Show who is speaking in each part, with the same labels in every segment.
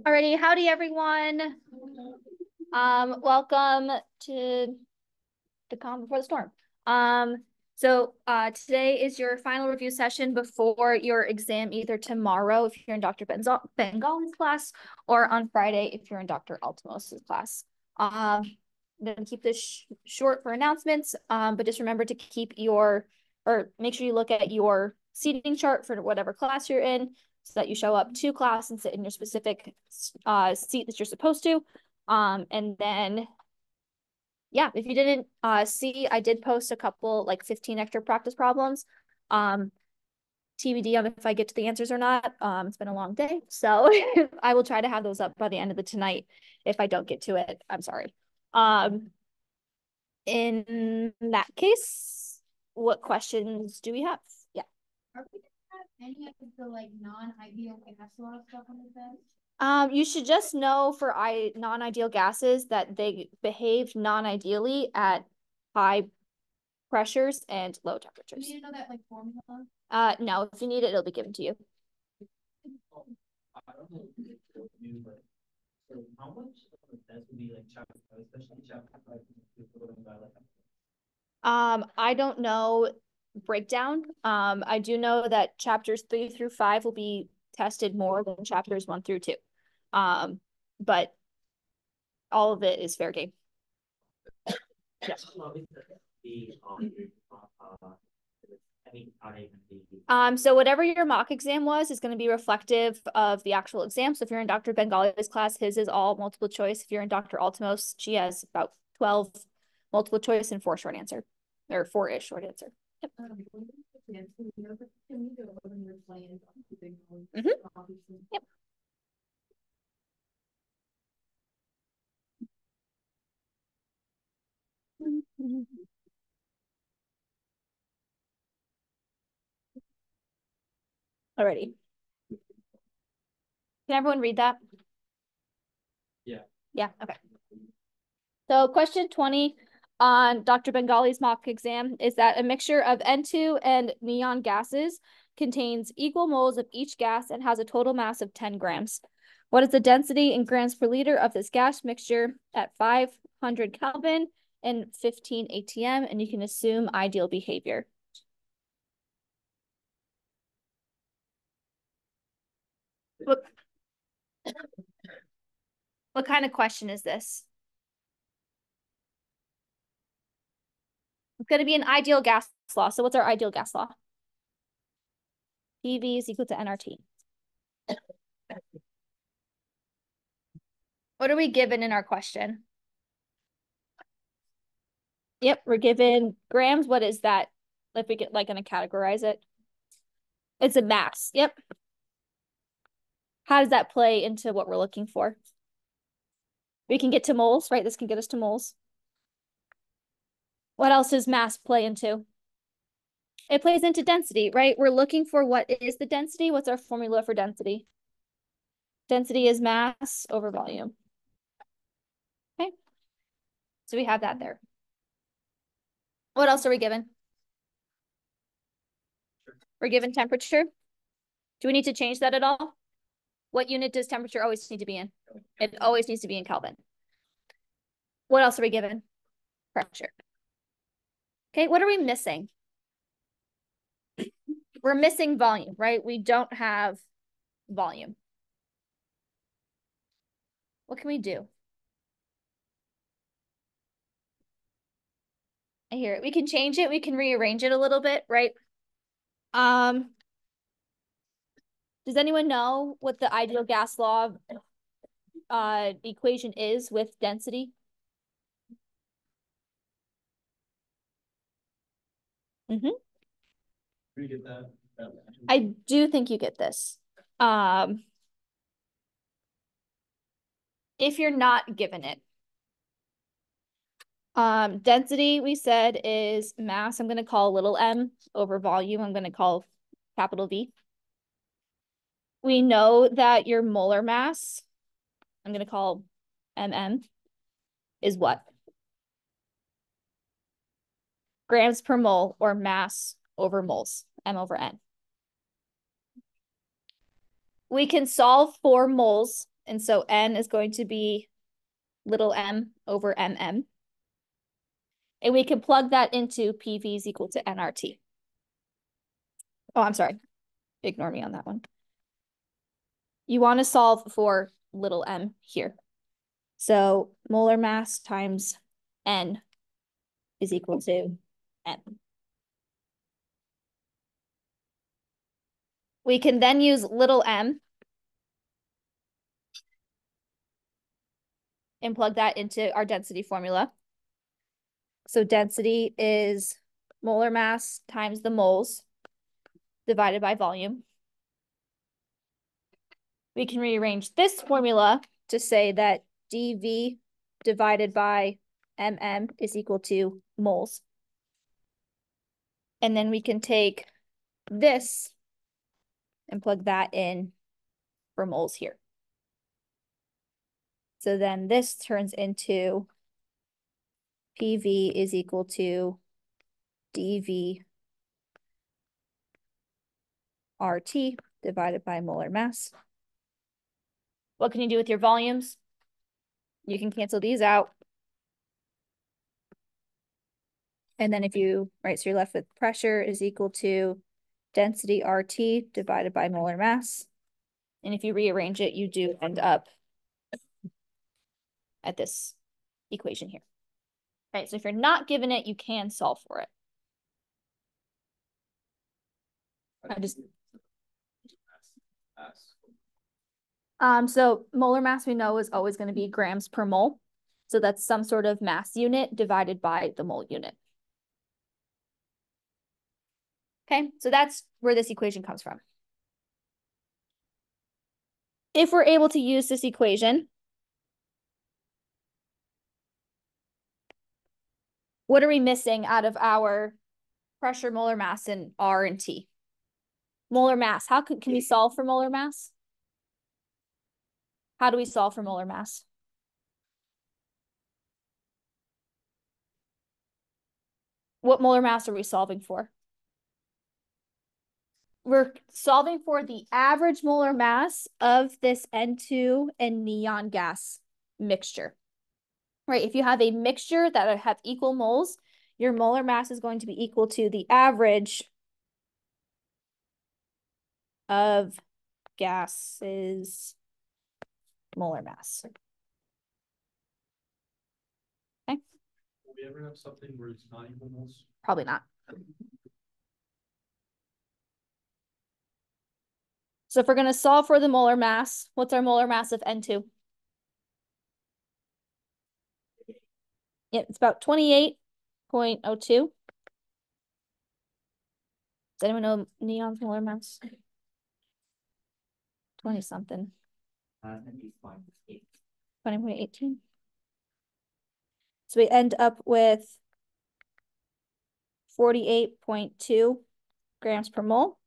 Speaker 1: Alrighty, howdy everyone. Welcome to the calm before the storm. Today is your final review session before your exam, either tomorrow if you're in Dr. Bengali's class, or on Friday if you're in Dr. Altamos's class. I'm gonna keep this short for announcements, but just remember to make sure you look at your seating chart for whatever class you're in, so that you show up to class and sit in your specific seat that you're supposed to. And then, yeah, if you didn't see, I did post a couple, like 15 extra practice problems. TBD on if I get to the answers or not. It's been a long day, so I will try to have those up by the end of the tonight. If I don't get to it, I'm sorry. In that case, what questions do we have? Yeah.
Speaker 2: Are we gonna have any of the like non-ideal gas law stuff on the test?
Speaker 1: You should just know for non-ideal gases that they behave non-ideally at high pressures and low
Speaker 2: Do
Speaker 1: temperatures.
Speaker 2: you need to know that like formula?
Speaker 1: No, if you need it, it'll be given to you.
Speaker 3: I don't know if it's new, but so how much of the test would be like chapter 5, especially chapter 5,
Speaker 1: I don't know breakdown. I do know that chapters 3 through 5 will be tested more than chapters 1 through 2. But all of it is fair game.
Speaker 3: Yes.
Speaker 1: So whatever your mock exam was is going to be reflective of the actual exam. So if you're in Dr. Bengali's class, his is all multiple choice. If you're in Dr. Altamos, she has about 12 multiple choice and 4 short answer, or 4-ish short answer. Yep. Yep. Alrighty. Can everyone read that?
Speaker 3: Yeah.
Speaker 1: Yeah, okay. So question 20 on Dr. Bengali's mock exam is that a mixture of N2 and neon gases contains equal moles of each gas and has a total mass of 10 grams. What is the density in grams per liter of this gas mixture at 500 Kelvin and 15 ATM? And you can assume ideal behavior. What kind of question is this? going to be an ideal gas law. So what's our ideal gas law? PV is equal to nRT. What are we given in our question? Yep, we're given grams. What is that? If we get like going to categorize it. It's a mass. Yep. How does that play into what we're looking for? We can get to moles, right? This can get us to moles. What else does mass play into? It plays into density, right? We're looking for what is the density. What's our formula for density? Density is mass over volume. Okay. So we have that there. What else are we given? We're given temperature. Do we need to change that at all? What unit does temperature always need to be in? It always needs to be in Kelvin. What else are we given? Pressure. Okay, what are we missing? We're missing volume, right? We don't have volume. What can we do? I hear it. We can change it. We can rearrange it a little bit, right? Does anyone know what the ideal gas law equation is with density? Mm-hmm.
Speaker 3: We get that.
Speaker 1: I do think you get this. If you're not given it. Density, we said, is mass. I'm going to call little m over volume. I'm going to call capital V. We know that your molar mass, I'm going to call mm, is what? Grams per mole, or mass over moles, m over n. We can solve for moles, and so n is going to be little m over mm. And we can plug that into PV is equal to nRT. Oh, I'm sorry. Ignore me on that one. You want to solve for little m here. So molar mass times n is equal to m. We can then use little m and plug that into our density formula. So density is molar mass times the moles divided by volume. We can rearrange this formula to say that dV divided by mm is equal to moles. And then we can take this and plug that in for moles here. So then this turns into PV is equal to dV RT divided by molar mass. What can you do with your volumes? You can cancel these out. And then if you, right, so you're left with pressure is equal to density RT divided by molar mass. And if you rearrange it, you do end up at this equation here. Right, so if you're not given it, you can solve for it. So molar mass we know is always going to be grams per mole. So that's some sort of mass unit divided by the mole unit. Okay, so that's where this equation comes from. If we're able to use this equation, what are we missing out of our pressure, molar mass, and R and T? Molar mass, how can we solve for molar mass? How do we solve for molar mass? What molar mass are we solving for? We're solving for the average molar mass of this N2 and neon gas mixture. Right, if you have a mixture that have equal moles, your molar mass is going to be equal to the average of gases molar mass. Okay.
Speaker 3: we ever have something where it's not equal moles?
Speaker 1: Probably not. So if we're going to solve for the molar mass, what's our molar mass of N2? Yeah, it's about 28.02. Does anyone know neon's molar mass? 20 something. 20.18. So we end up with 48.2 grams per mole,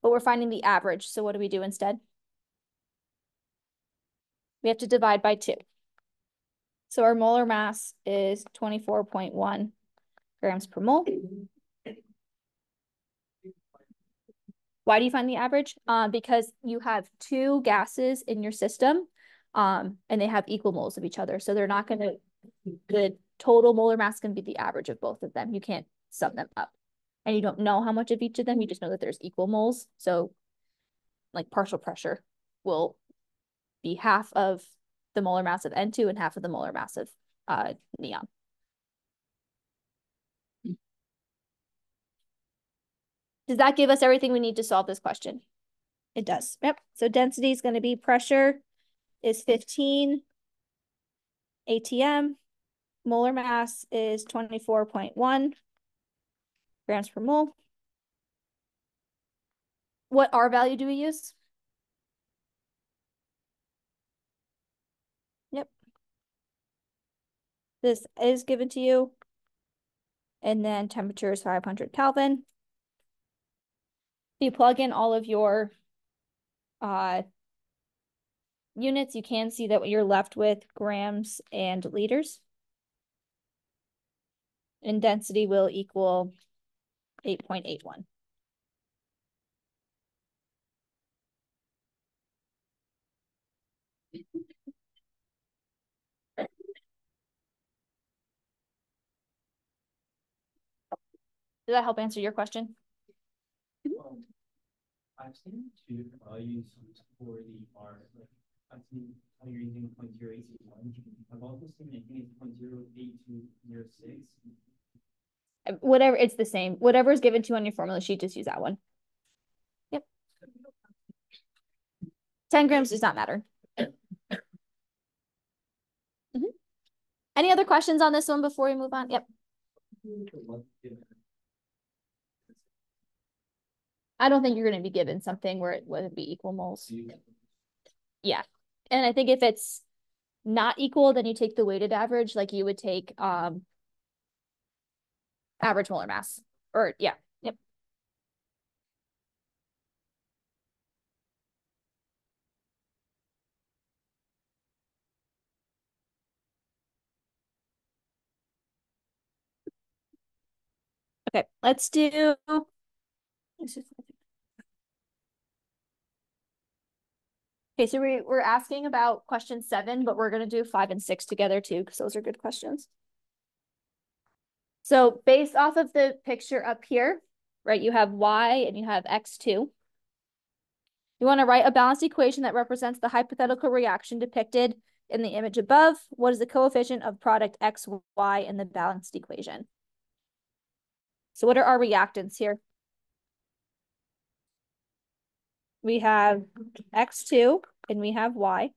Speaker 1: but we're finding the average. So what do we do instead? We have to divide by 2. So our molar mass is 24.1 grams per mole. Why do you find the average? Because you have 2 gases in your system, and they have equal moles of each other. So they're not going to, the total molar mass can be the average of both of them. You can't sum them up. And you don't know how much of each of them. You just know that there's equal moles. So like partial pressure will be half of the molar mass of N2 and half of the molar mass of neon. Does that give us everything we need to solve this question? It does. Yep. So density is going to be pressure is 15 atm. Molar mass is 24.1 grams per mole. What R value do we use? Yep. This is given to you. And then temperature is 500 Kelvin. If you plug in all of your units, you can see that you're left with grams and liters. And density will equal 8.81. Did that help answer your question?
Speaker 3: I've seen 2 different values for the R. Like, I've seen how you're using 0.0821. I've also seen, I think it's 0.08206.
Speaker 1: Whatever, it's the same. Whatever is given to you on your formula sheet, just use that one. Yep. 10 grams does not matter. Any other questions on this one before we move on? Yep. I don't think you're going to be given something where it would be equal moles. Yeah. And I think if it's not equal, then you take the weighted average, like you would take average molar mass. Or yeah. Yep. Okay, let's do okay, so we're asking about question 7, but we're going to do 5 and 6 together too, because those are good questions. So based off of the picture up here, right, you have y and you have x2. You want to write a balanced equation that represents the hypothetical reaction depicted in the image above. What is the coefficient of product x, y in the balanced equation? So what are our reactants here? We have x2 and we have y.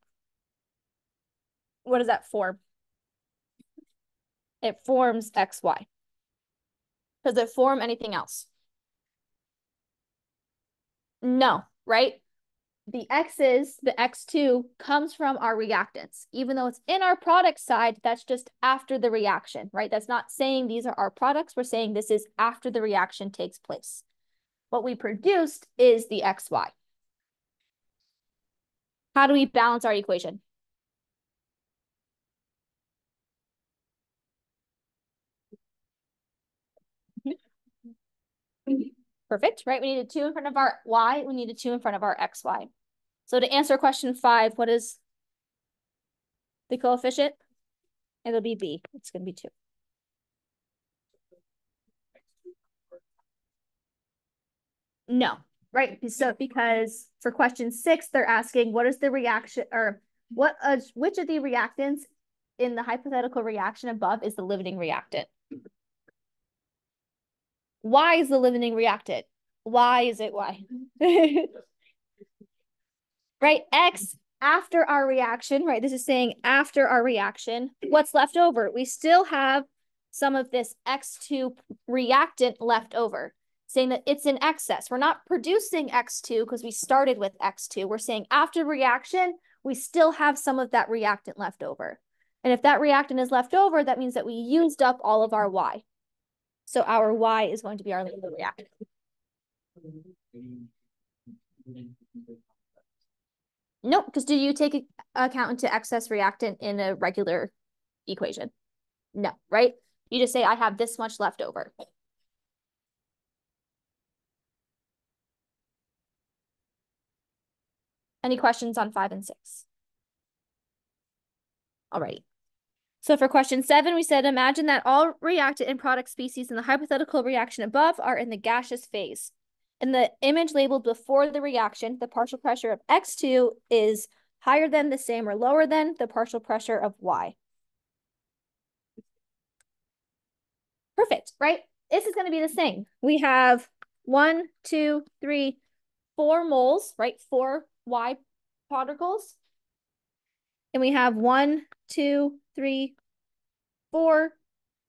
Speaker 1: What does that form? It forms xy. Does it form anything else? No, right? The x's, the x2 comes from our reactants. Even though it's in our product side, that's just after the reaction, right? That's not saying these are our products. We're saying this is after the reaction takes place. What we produced is the xy. How do we balance our equation? Perfect, right? We needed 2 in front of our y. We needed 2 in front of our xy. So to answer question 5, what is the coefficient? It'll be b. It's going to be 2. No, right? So because for question 6, they're asking what is the reaction or which of the reactants in the hypothetical reaction above is the limiting reactant. Why is the limiting reactant? Why is it Y? Right, X after our reaction, right? This is saying after our reaction, what's left over? We still have some of this X2 reactant left over, saying that it's in excess. We're not producing X2 because we started with X2. We're saying after reaction, we still have some of that reactant left over. And if that reactant is left over, that means that we used up all of our Y. So our Y is going to be our limiting reactant. Nope, because do you take account into excess reactant in a regular equation? No, right? You just say, I have this much left over. Any questions on 5 and 6? Alrighty. So for question 7, we said, imagine that all reactant and product species in the hypothetical reaction above are in the gaseous phase. In the image labeled before the reaction, the partial pressure of X2 is higher than, the same, or lower than the partial pressure of Y. Perfect, right? This is going to be the same. We have 1, 2, 3, 4 moles, right? 4 Y particles. And we have 1, 2, 3, 4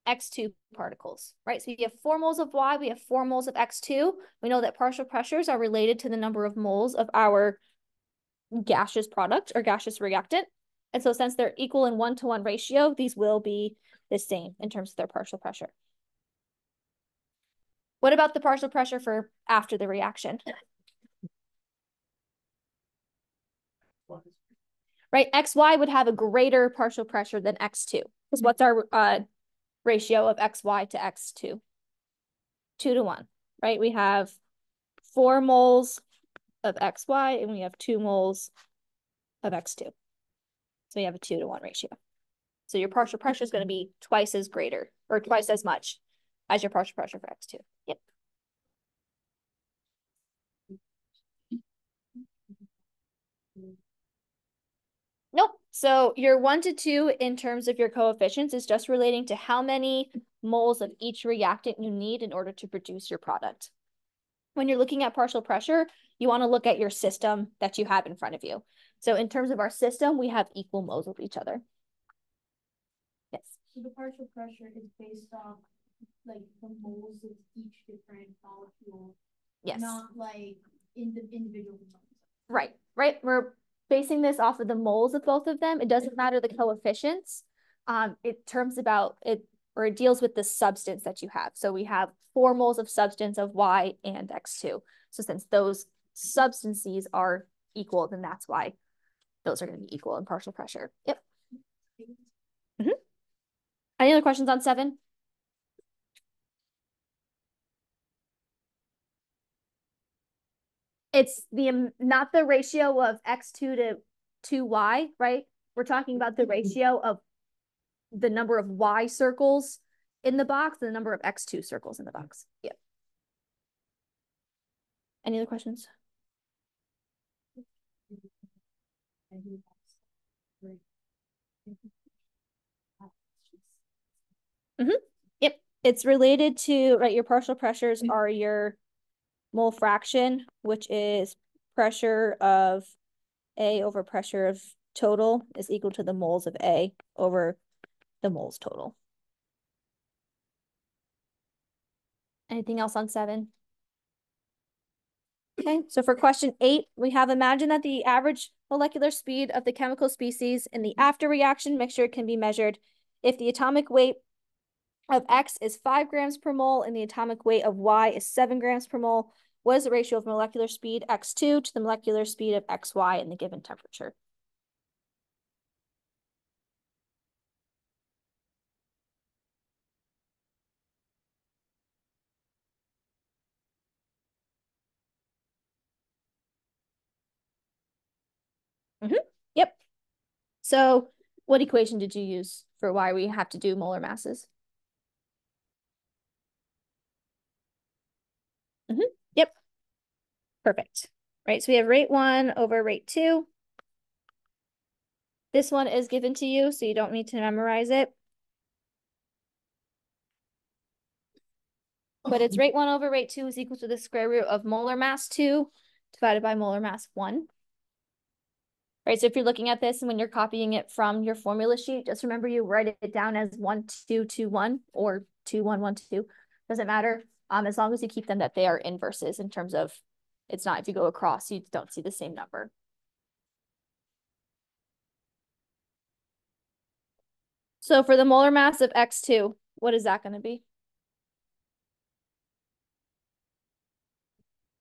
Speaker 1: X2 particles, right? So you have 4 moles of Y, we have 4 moles of X2. We know that partial pressures are related to the number of moles of our gaseous product or gaseous reactant. And so since they're equal in 1-to-1 ratio, these will be the same in terms of their partial pressure. What about the partial pressure for after the reaction? Right, XY would have a greater partial pressure than X2. Because what's our ratio of XY to X2? 2-to-1, right? We have 4 moles of XY and we have 2 moles of X2. So we have a 2-to-1 ratio. So your partial pressure is going to be twice as greater or twice as much as your partial pressure for X2. Yep. Nope. So your 1 to 2 in terms of your coefficients is just relating to how many moles of each reactant you need in order to produce your product. When you're looking at partial pressure, you want to look at your system that you have in front of you. So in terms of our system, we have equal moles of each other. Yes.
Speaker 2: So the partial pressure is based off like the moles of each different molecule.
Speaker 1: Yes.
Speaker 2: Not like in the individual components.
Speaker 1: Right, right. We're basing this off of the moles of both of them. It doesn't matter the coefficients. It terms about it, or it deals with the substance that you have. So we have 4 moles of substance of Y and X2. So since those substances are equal, then that's why those are going to be equal in partial pressure. Yep. Mm-hmm. Any other questions on 7? It's the not the ratio of X2 to Y, right? We're talking about the ratio of the number of Y circles in the box and the number of X2 circles in the box. Yep. Any other questions? Mm-hmm. Yep. It's related to, right, your partial pressures are your mole fraction, which is pressure of A over pressure of total is equal to the moles of A over the moles total. Anything else on 7? Okay, so for question 8, we have imagine that the average molecular speed of the chemical species in the after reaction mixture can be measured if the atomic weight of X is 5 grams per mole and the atomic weight of Y is 7 grams per mole. What is the ratio of molecular speed X2 to the molecular speed of XY in the given temperature? Mm-hmm. Yep. So what equation did you use for why we have to do molar masses? Mm-hmm. Yep. Perfect. Right, so we have rate 1 over rate 2. This one is given to you, so you don't need to memorize it. But it's rate 1 over rate 2 is equal to the square root of molar mass 2 divided by molar mass 1. Right, so if you're looking at this and when you're copying it from your formula sheet, just remember you write it down as 1, 2, 2, 1 or 2, 1, 1, 2. Doesn't matter. As long as you keep them that they are inverses in terms of it's not if you go across, you don't see the same number. So for the molar mass of X2, what is that going to be?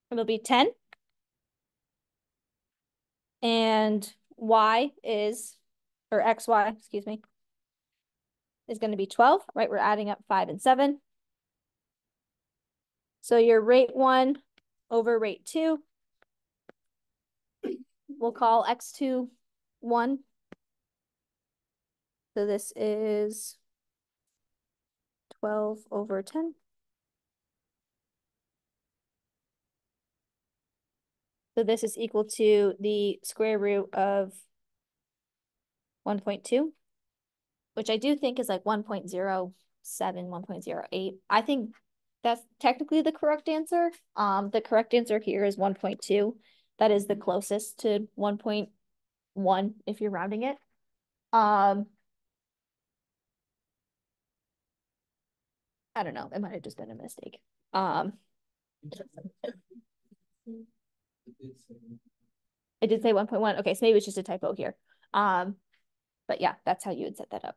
Speaker 1: It'll be 10. And Y is, or XY, excuse me, is going to be 12, right? We're adding up 5 and 7. So your rate 1 over rate 2, we'll call X2 1. So this is 12 over 10. So this is equal to the square root of 1.2, which I do think is like 1.07, 1.08. I think that's technically the correct answer. The correct answer here is 1.2. That is the closest to 1.1 if you're rounding it. I don't know. It might have just been a mistake. I did say 1.1. Okay, so maybe it's just a typo here. But yeah, that's how you would set that up.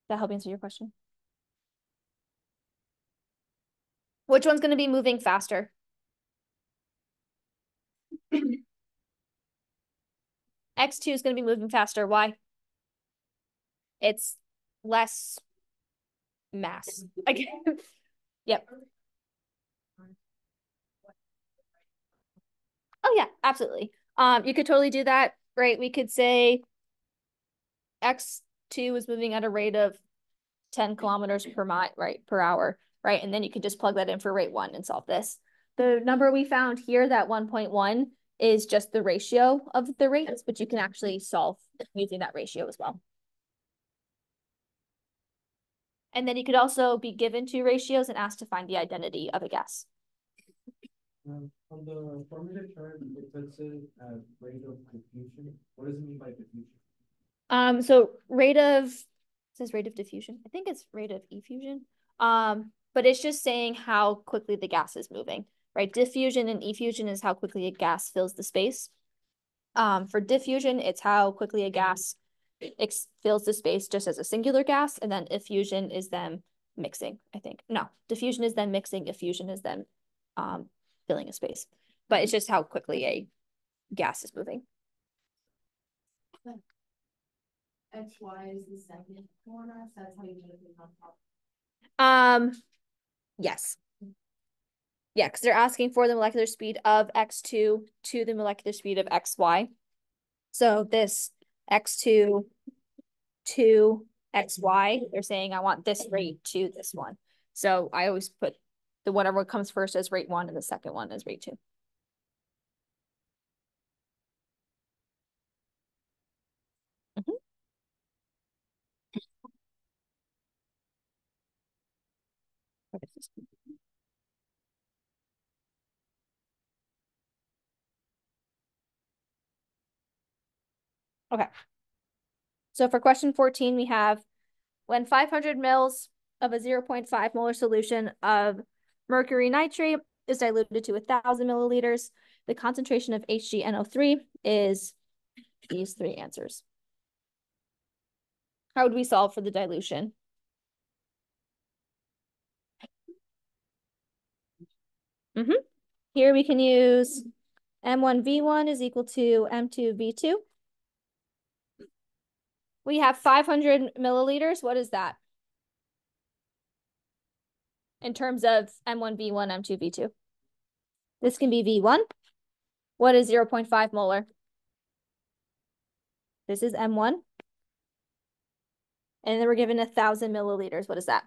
Speaker 1: That help answer your question? Which one's going to be moving faster? X2 is going to be moving faster. Why? It's less mass. Yep. Oh yeah, absolutely. You could totally do that, right? We could say X2 is moving at a rate of 10 kilometers per hour, right? And then you could just plug that in for rate 1 and solve this. The number we found here, that 1.1, is just the ratio of the rates, but you can actually solve using that ratio as well. And then you could also be given 2 ratios and asked to find the identity of a gas.
Speaker 3: On the formula chart, it puts it at rate of diffusion. What does it mean by diffusion?
Speaker 1: So it says rate of diffusion. I think it's rate of effusion. But it's just saying how quickly the gas is moving, right? Diffusion and effusion is how quickly a gas fills the space. For diffusion, it's how quickly a gas fills the space just as a singular gas, and then effusion is them mixing, I think. No, diffusion is then mixing, effusion is then filling a space. But it's just how quickly a gas is moving.
Speaker 2: XY is the second corner, so that's how you get it on top.
Speaker 1: Yes. Yeah, because they're asking for the molecular speed of X2 to the molecular speed of XY. So this X2 to XY, they're saying I want this rate to this one. So I always put the whatever comes first as rate 1 and the second one as rate 2. Okay. So for question 14, we have when 500 mils of a 0.5 molar solution of mercury nitrate is diluted to 1,000 milliliters, the concentration of HgNO3 is these 3 answers. How would we solve for the dilution? Here we can use M1V1 is equal to M2V2. We have 500 milliliters. What is that? In terms of M1V1, M2V2. This can be V1. What is 0.5 molar? This is M1. And then we're given 1,000 milliliters. What is that?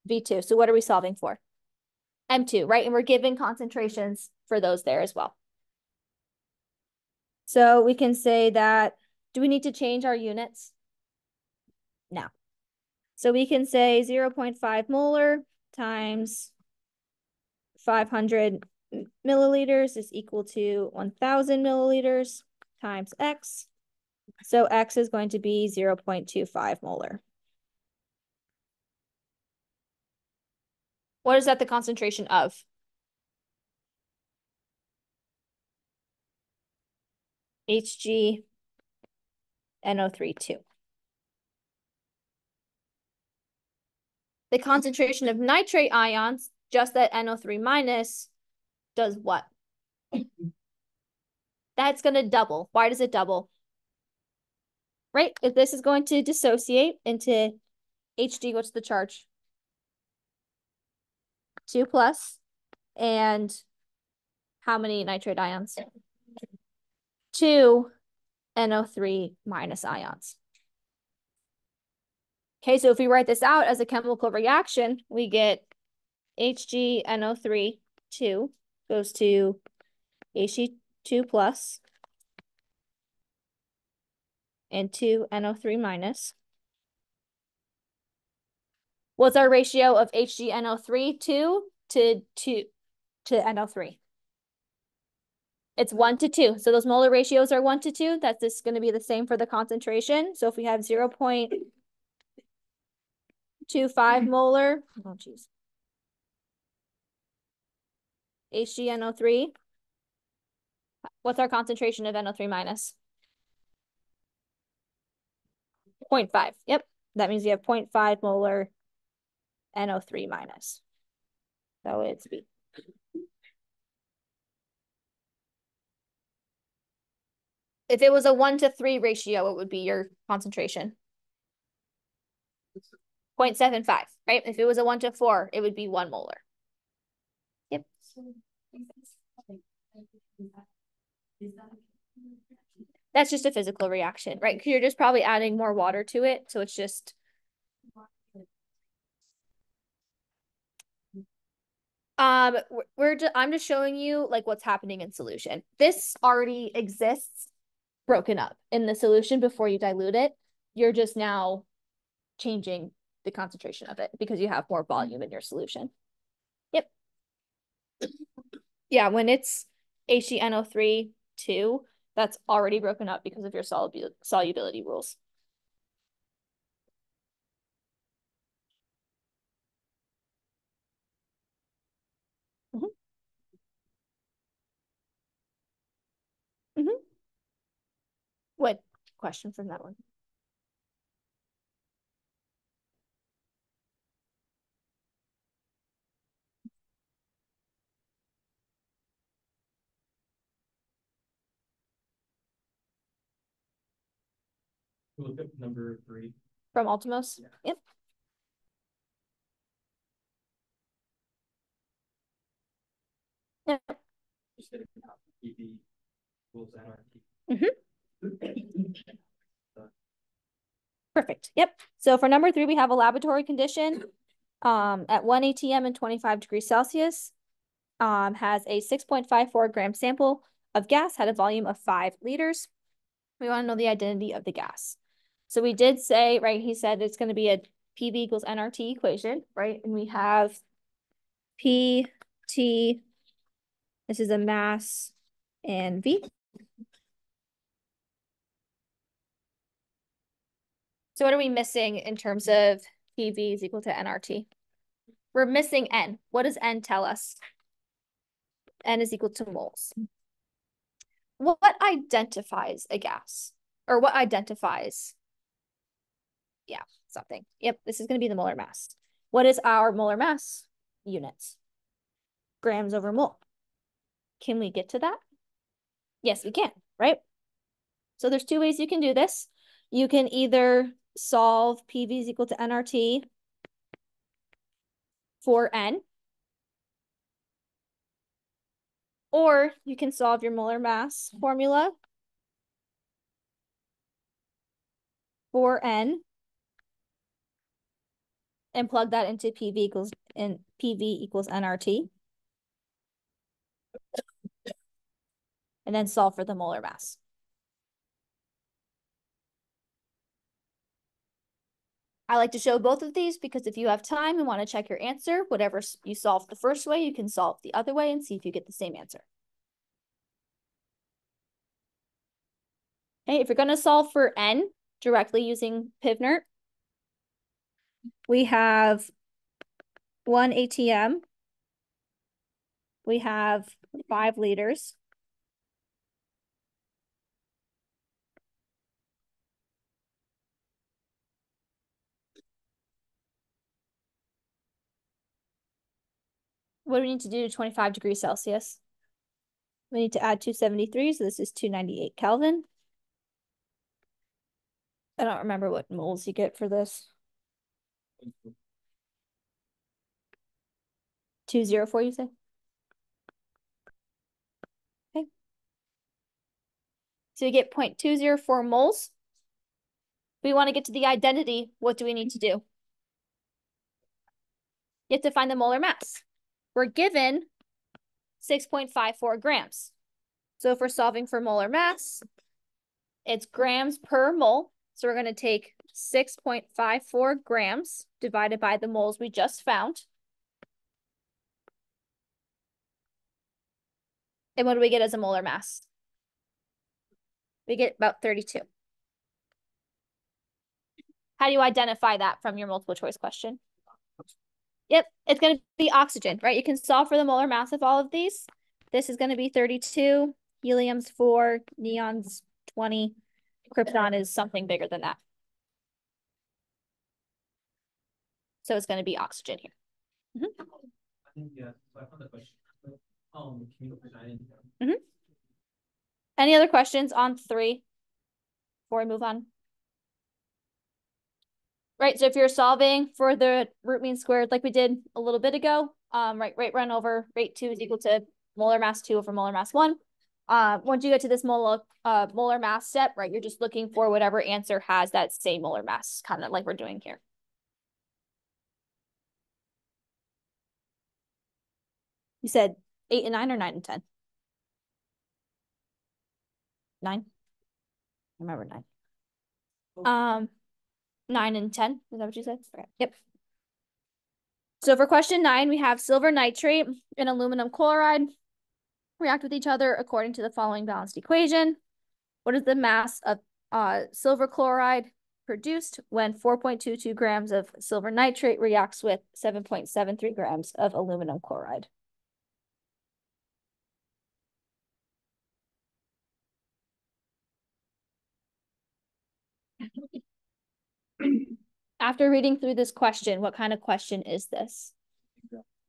Speaker 1: V2. So what are we solving for? M2, right? And we're given concentrations for those there as well. So we can say that, do we need to change our units? No. So we can say 0.5 molar times 500 milliliters is equal to 1,000 milliliters times X. So X is going to be 0.25 molar. What is that the concentration of? HgNO3 2. The concentration of nitrate ions, just that NO3 minus, does what? That's going to double. Why does it double? Right? If this is going to dissociate into Hd, what's the charge? 2 plus. And how many nitrate ions? 2 NO3 minus ions. Okay, so if we write this out as a chemical reaction, we get HgNO3 2 goes to Hg2 plus and 2 NO3 minus. What's our ratio of HgNO3 to NO3? It's 1 to 2. So those molar ratios are 1 to 2. That's just going to be the same for the concentration. So if we have 0.25 molar, oh geez, HgNO3, what's our concentration of NO3 minus? 0.5. Yep. That means you have 0.5 molar NO3 minus. So it's B. If it was a 1 to 3 ratio, what would be your concentration? 0.75, right? If it was a 1 to 4, it would be 1 molar. Yep. That's just a physical reaction, right? Because you're just probably adding more water to it. So it's just... I'm just showing you like what's happening in solution. This already exists broken up in the solution before you dilute it. You're just now changing the concentration of it because you have more volume in your solution. Yep. Yeah, when it's HgNO3 2, that's already broken up because of your solubility rules. Mm-hmm. Mm-hmm. What question from that one?
Speaker 3: Look at number 3.
Speaker 1: From Altimos? Yeah. Yep. Yep.
Speaker 3: Just that PV equals NRT.
Speaker 1: Perfect. Yep. So for number 3, we have a laboratory condition at 1 atm and 25 degrees Celsius. Has a 6.54 gram sample of gas, had a volume of 5 liters. We want to know the identity of the gas. So we did say, right, he said it's going to be a PV equals nRT equation, right? And we have PT, this is a mass, and V. So what are we missing in terms of PV is equal to nRT? We're missing N. What does N tell us? N is equal to moles. What identifies a gas? Or what identifies, yeah, something. Yep, this is going to be the molar mass. What is our molar mass? Units. Grams over mole. Can we get to that? Yes, we can, right? So there's 2 ways you can do this. You can either solve PV is equal to nRT for N, or you can solve your molar mass formula for N and plug that into PV equals nRT. and then solve for the molar mass. I like to show both of these because if you have time and want to check your answer, whatever you solve the first way, you can solve the other way and see if you get the same answer. Okay, if you're going to solve for N directly using Pivnert, we have 1 ATM. We have 5 liters. What do we need to do to 25 degrees Celsius? We need to add 273, so this is 298 Kelvin. I don't remember what moles you get for this. 204, you say? Okay. So we get 0.204 moles. We want to get to the identity. What do we need to do? You have to find the molar mass. We're given 6.54 grams. So if we're solving for molar mass, it's grams per mole. So we're going to take 6.54 grams divided by the moles we just found. And what do we get as a molar mass? We get about 32. How do you identify that from your multiple choice question? Yep, it's going to be oxygen, right? You can solve for the molar mass of all of these. This is going to be 32, helium's 4, neon's 20, krypton is something bigger than that. So it's going to be oxygen here. Mm-hmm.
Speaker 3: I think, yeah, so I found the question. Can you put that in?
Speaker 1: Mm-hmm. Any other questions on 3 before we move on? Right, so if you're solving for the root mean squared like we did a little bit ago, rate run over rate 2 is equal to molar mass 2 over molar mass 1. Once you get to this molar mass step, right, you're just looking for whatever answer has that same molar mass, kind of like we're doing here. You said 8 and 9 or 9 and 10? 9? I remember 9. 9 and 10, is that what you said? Okay. Yep. So for question 9, we have silver nitrate and aluminum chloride react with each other according to the following balanced equation. What is the mass of silver chloride produced when 4.22 grams of silver nitrate reacts with 7.73 grams of aluminum chloride? After reading through this question, what kind of question is this?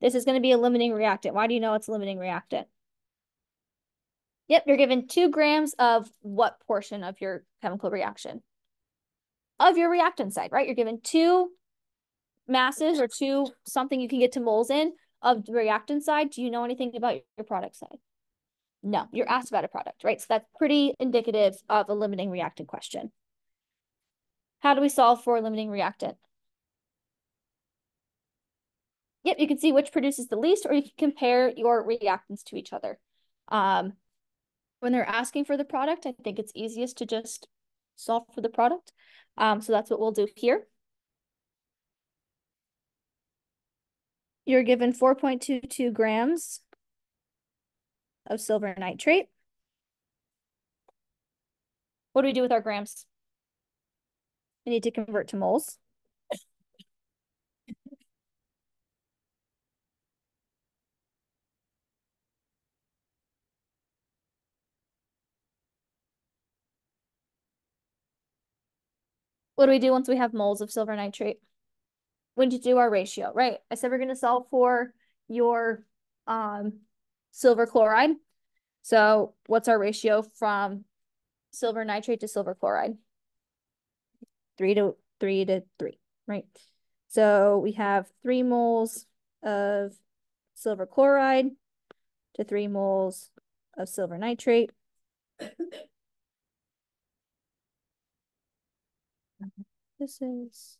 Speaker 1: This is going to be a limiting reactant. Why do you know it's a limiting reactant? Yep, you're given 2 grams of what portion of your chemical reaction? Of your reactant side, right? You're given 2 masses or 2 something you can get to moles in of the reactant side. Do you know anything about your product side? No, you're asked about a product, right? So that's pretty indicative of a limiting reactant question. How do we solve for a limiting reactant? Yep, you can see which produces the least, or you can compare your reactants to each other. When they're asking for the product, I think it's easiest to just solve for the product. So that's what we'll do here. You're given 4.22 grams of silver nitrate. What do we do with our grams? We need to convert to moles. What do we do once we have moles of silver nitrate? We need to do our ratio, right? I said we're going to solve for your silver chloride. So what's our ratio from silver nitrate to silver chloride? 3 to 3 to 3, right? So we have 3 moles of silver chloride to 3 moles of silver nitrate. This is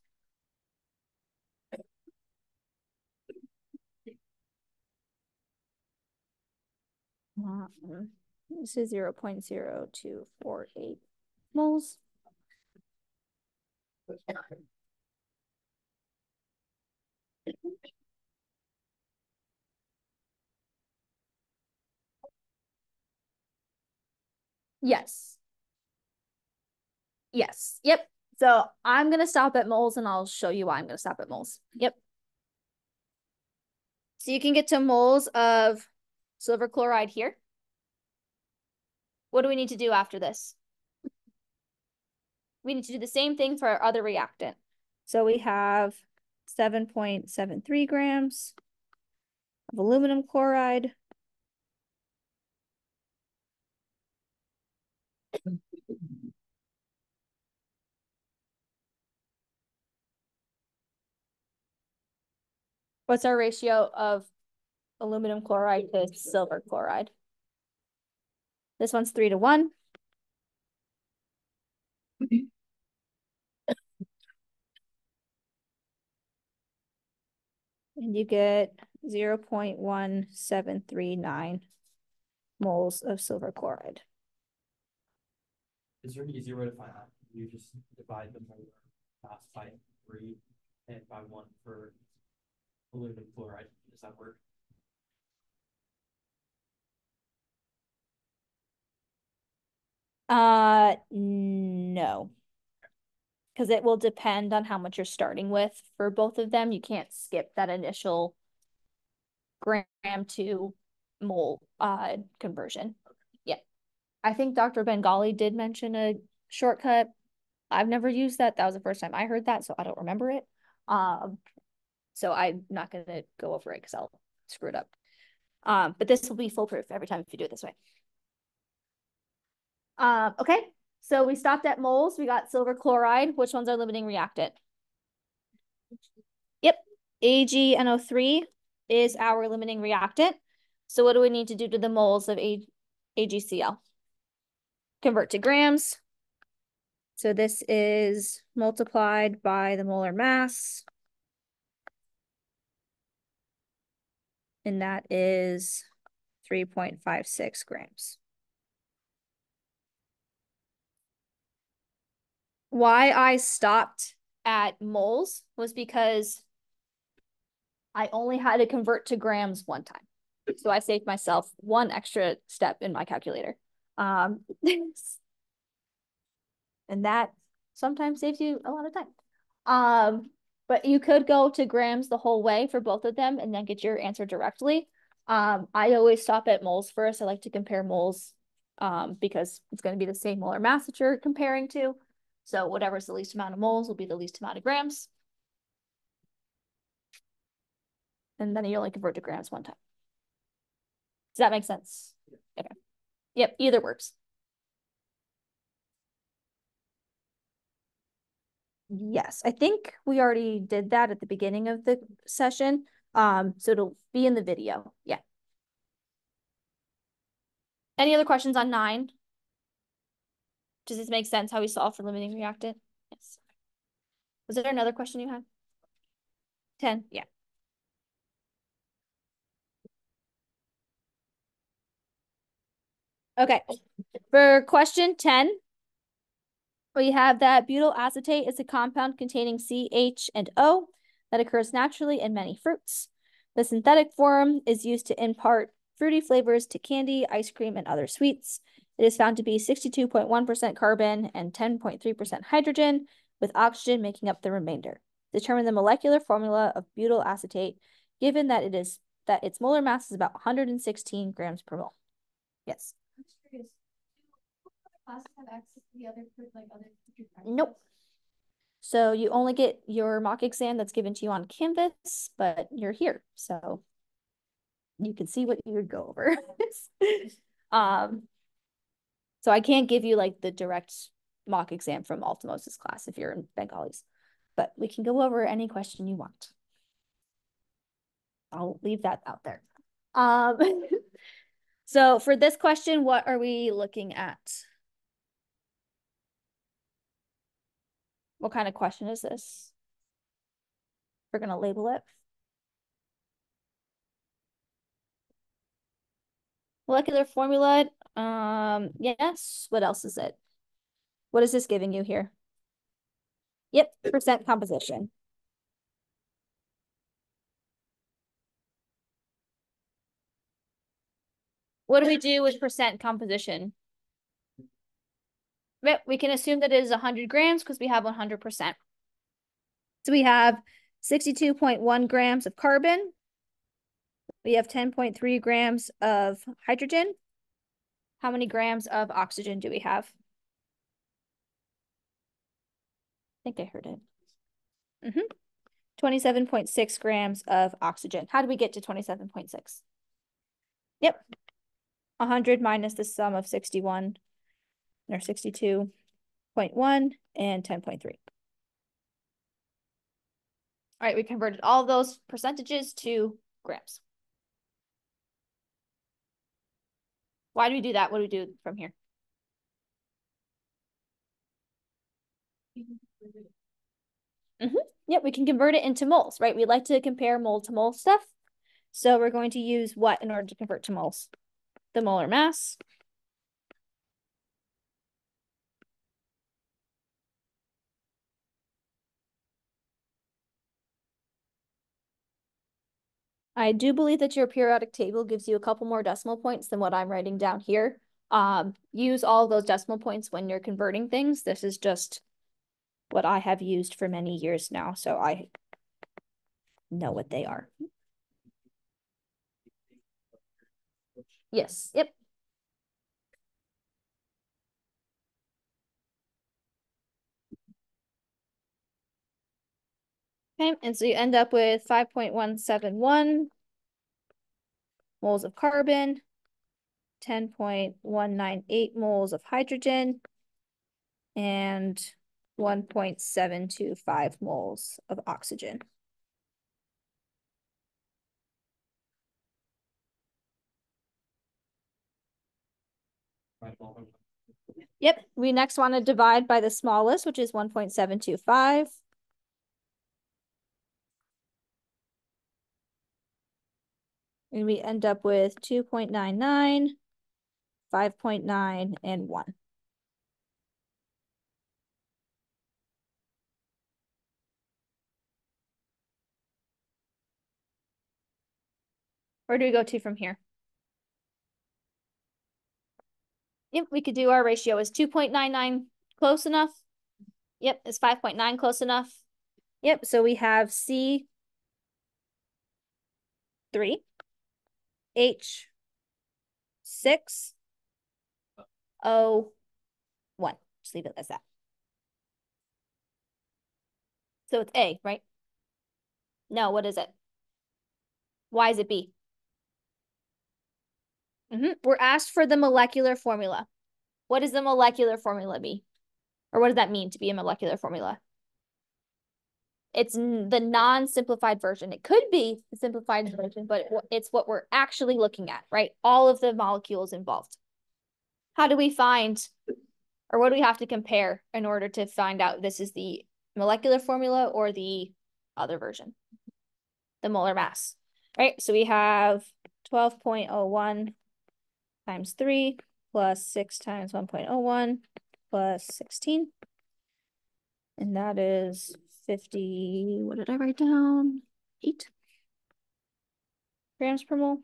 Speaker 1: This is 0.0248 moles. Yes. Yes. Yep. So I'm going to stop at moles and I'll show you why I'm going to stop at moles. Yep. So you can get to moles of silver chloride here. What do we need to do after this? We need to do the same thing for our other reactant. So we have 7.73 grams of aluminum chloride. What's our ratio of aluminum chloride to silver chloride? This one's 3:1. And you get 0.1739 moles of silver chloride.
Speaker 3: Is there an easier way to find out? You just divide the molar mass by 3 and by 1 for aluminum chloride. Does that work?
Speaker 1: No. Because it will depend on how much you're starting with for both of them. You can't skip that initial gram to mole conversion. Yeah. I think Dr. Bengali did mention a shortcut. I've never used that. That was the first time I heard that, so I don't remember it. So I'm not gonna go over it because I'll screw it up. But this will be foolproof every time if you do it this way. Okay, so we stopped at moles. We got silver chloride. Which one's our limiting reactant? Yep, AgNO3 is our limiting reactant. So what do we need to do to the moles of AgCl? Convert to grams. So this is multiplied by the molar mass. And that is 3.56 grams. Why I stopped at moles was because I only had to convert to grams one time. So I saved myself one extra step in my calculator. And that sometimes saves you a lot of time. But you could go to grams the whole way for both of them and then get your answer directly. I always stop at moles first. I like to compare moles because it's going to be the same molar mass that you're comparing to. So whatever's the least amount of moles will be the least amount of grams. And then you only convert to grams one time. Does that make sense? Okay. Yep, either works. Yes, I think we already did that at the beginning of the session. So it'll be in the video. Yeah. Any other questions on 9? Does this make sense how we solve for limiting reactant? Yes. Was there another question you had? 10, yeah. Okay, for question 10, we have that butyl acetate is a compound containing C, H, and O that occurs naturally in many fruits. The synthetic form is used to impart fruity flavors to candy, ice cream, and other sweets. It is found to be 62.1% carbon and 10.3% hydrogen, with oxygen making up the remainder. Determine the molecular formula of butyl acetate, given that its molar mass is about 116 grams per mole. Yes.
Speaker 2: I'm curious. Do classes have access to the other
Speaker 1: Nope. So you only get your mock exam that's given to you on Canvas, but you're here, so you can see what you would go over. So I can't give you like the direct mock exam from Altamos's class if you're in Bengalis, but we can go over any question you want. I'll leave that out there. So for this question, what are we looking at? What kind of question is this? We're going to label it. Molecular formula Yes. What else is it? What is this giving you here? Yep, percent composition. What do we do with percent composition? Yep, we can assume that it is 100 grams because we have 100%. So we have 62.1 grams of carbon. We have 10.3 grams of hydrogen. How many grams of oxygen do we have? I think I heard it. 27.6 grams of oxygen. How do we get to 27.6? Yep. 100 minus the sum of 61 or 62.1 and 10.3. All right, we converted all of those percentages to grams. Why do we do that? What do we do from here? Yep, we can convert it into moles, right? We like to compare mole to mole stuff. So we're going to use what in order to convert to moles? The molar mass. I do believe that your periodic table gives you a couple more decimal points than what I'm writing down here. Use all of those decimal points when you're converting things. This is just what I have used for many years now, so I know what they are. Yes, yep. Okay, and so you end up with 5.171 moles of carbon, 10.198 moles of hydrogen, and 1.725 moles of oxygen. Yep, we next want to divide by the smallest, which is 1.725. And we end up with 2.99, 5.9, and 1. Where do we go to from here? Yep, we could do our ratio. Is 2.99 close enough? Yep, is 5.9 close enough? Yep, so we have C3, H6, O1. Just leave it as that. So it's A, right? No, what is it? Why is it B? We're asked for the molecular formula. What does the molecular formula be? Or what does that mean to be a molecular formula? It's the non-simplified version. It could be the simplified version, but it's what we're actually looking at, right? All of the molecules involved. How do we find, or what do we have to compare in order to find out this is the molecular formula or the other version? The molar mass, right? So we have 12.01 times 3 plus 6 times 1.01 plus 16. And that is 50, what did I write down? 8 grams per mole.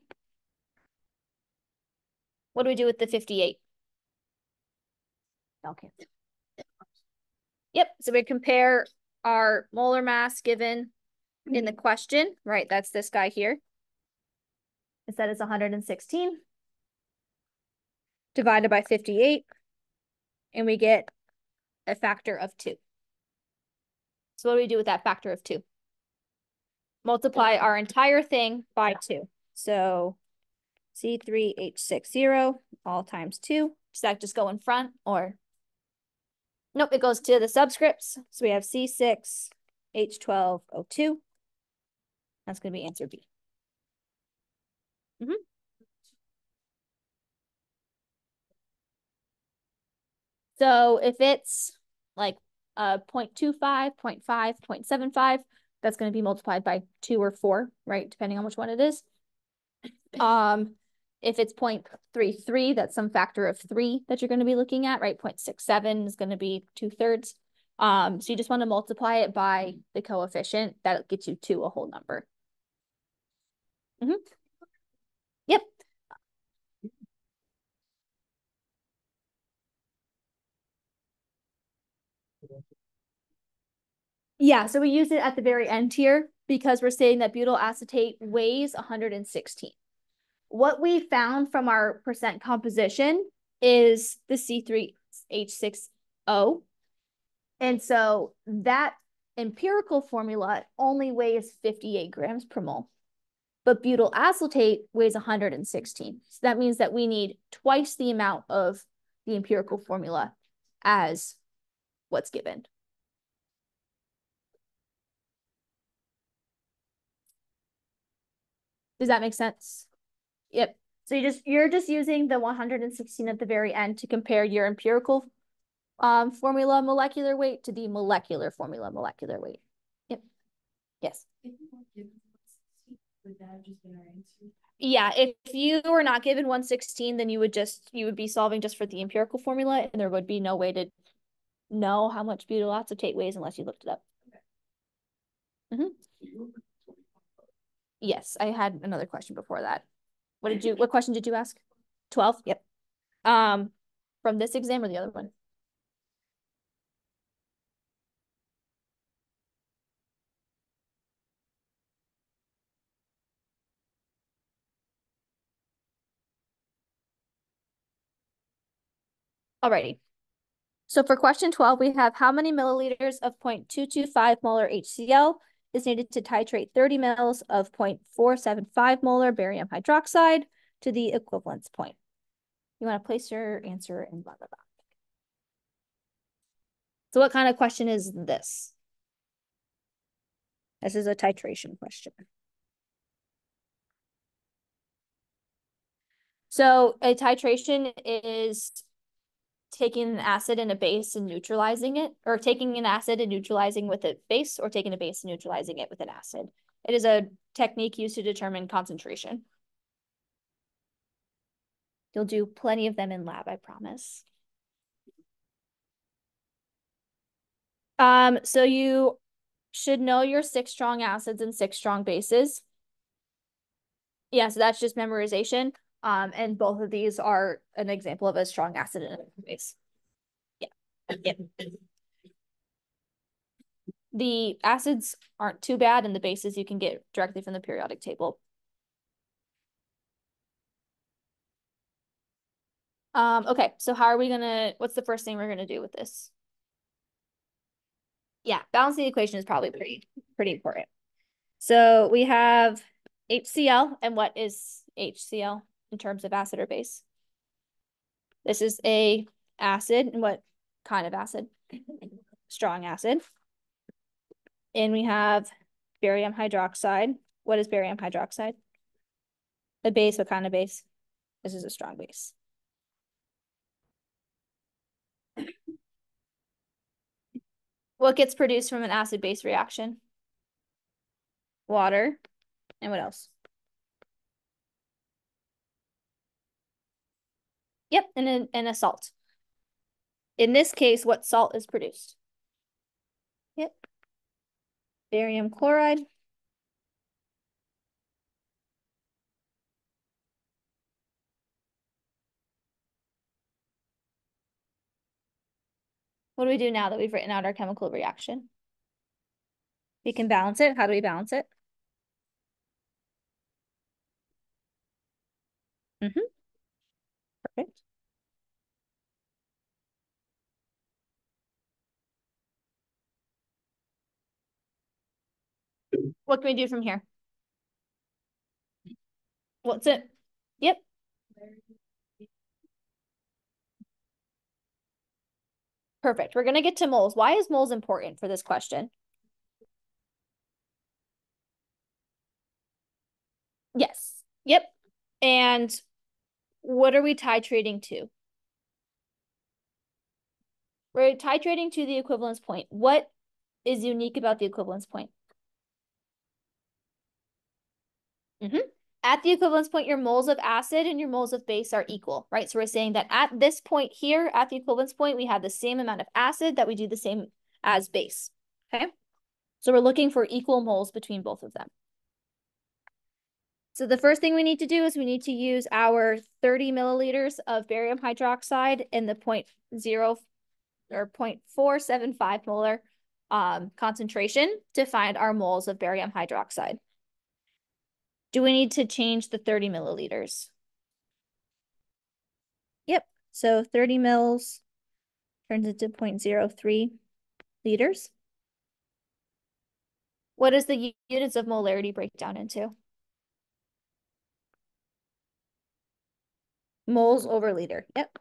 Speaker 1: What do we do with the 58? Okay. Yep, so we compare our molar mass given in the question, right? That's this guy here. It said it's 116 divided by 58, and we get a factor of 2. So what do we do with that factor of 2? Multiply our entire thing by 2. So C3H60 all times 2. Does that just go in front or? Nope, it goes to the subscripts. So we have C6H12O2. That's going to be answer B. So if it's like 0.25, 0.5, 0.75, that's going to be multiplied by 2 or 4, right? Depending on which one it is. If it's 0.33, that's some factor of 3 that you're going to be looking at, right? 0.67 is going to be 2/3. So you just want to multiply it by the coefficient. That'll get you to a whole number. Yep. Yeah, so we use it at the very end here because we're saying that butyl acetate weighs 116. What we found from our percent composition is the C3H6O. And so that empirical formula only weighs 58 grams per mole. But butyl acetate weighs 116. So that means that we need twice the amount of the empirical formula as what's given. Does that make sense? Yep. So you're just using the 116 at the very end to compare your empirical formula molecular weight to the molecular formula molecular weight. Yep. Yes.
Speaker 2: Would that have just been our answer?
Speaker 1: Yeah, if you were not given 116, then you would be solving just for the empirical formula, and there would be no way to know how much butyl acetate weighs unless you looked it up. Okay. Yes, I had another question before that. What question did you ask? 12? Yep. From this exam or the other one? Alrighty. So for question 12, we have how many milliliters of 0.225 molar HCl is needed to titrate 30 mils of 0.475 molar barium hydroxide to the equivalence point. You want to place your answer in blah, blah, blah. So what kind of question is this? This is a titration question. So a titration is taking an acid and a base and neutralizing it, or taking an acid and neutralizing with a base, or taking a base and neutralizing it with an acid. It is a technique used to determine concentration. You'll do plenty of them in lab, I promise. So you should know your 6 strong acids and 6 strong bases. Yeah, so that's just memorization. And both of these are an example of a strong acid and a base. Yeah. Yep. The acids aren't too bad, and the bases you can get directly from the periodic table. Okay, so what's the first thing we're gonna do with this? Yeah, balancing the equation is probably pretty important. So we have HCl, and what is HCl in terms of acid or base? This is a acid, and what kind of acid? Strong acid. And we have barium hydroxide. What is barium hydroxide? A base, what kind of base? This is a strong base. What gets produced from an acid-base reaction? Water. And what else? Yep, and a salt. In this case, what salt is produced? Yep. Barium chloride. What do we do now that we've written out our chemical reaction? We can balance it. How do we balance it? Perfect. What can we do from here? What's it? Yep. Perfect. We're going to get to moles. Why is moles important for this question? Yes. Yep. And what are we titrating to? We're titrating to the equivalence point. What is unique about the equivalence point? At the equivalence point, your moles of acid and your moles of base are equal, right? So we're saying that at this point here, at the equivalence point, we have the same amount of acid that we do the same as base, okay? So we're looking for equal moles between both of them. So the first thing we need to do is we need to use our 30 milliliters of barium hydroxide in the 0.0 or 0.475 molar concentration to find our moles of barium hydroxide. Do we need to change the 30 milliliters? Yep, so 30 mils turns into 0.03 liters. What does the units of molarity break down into? Moles over liter, yep.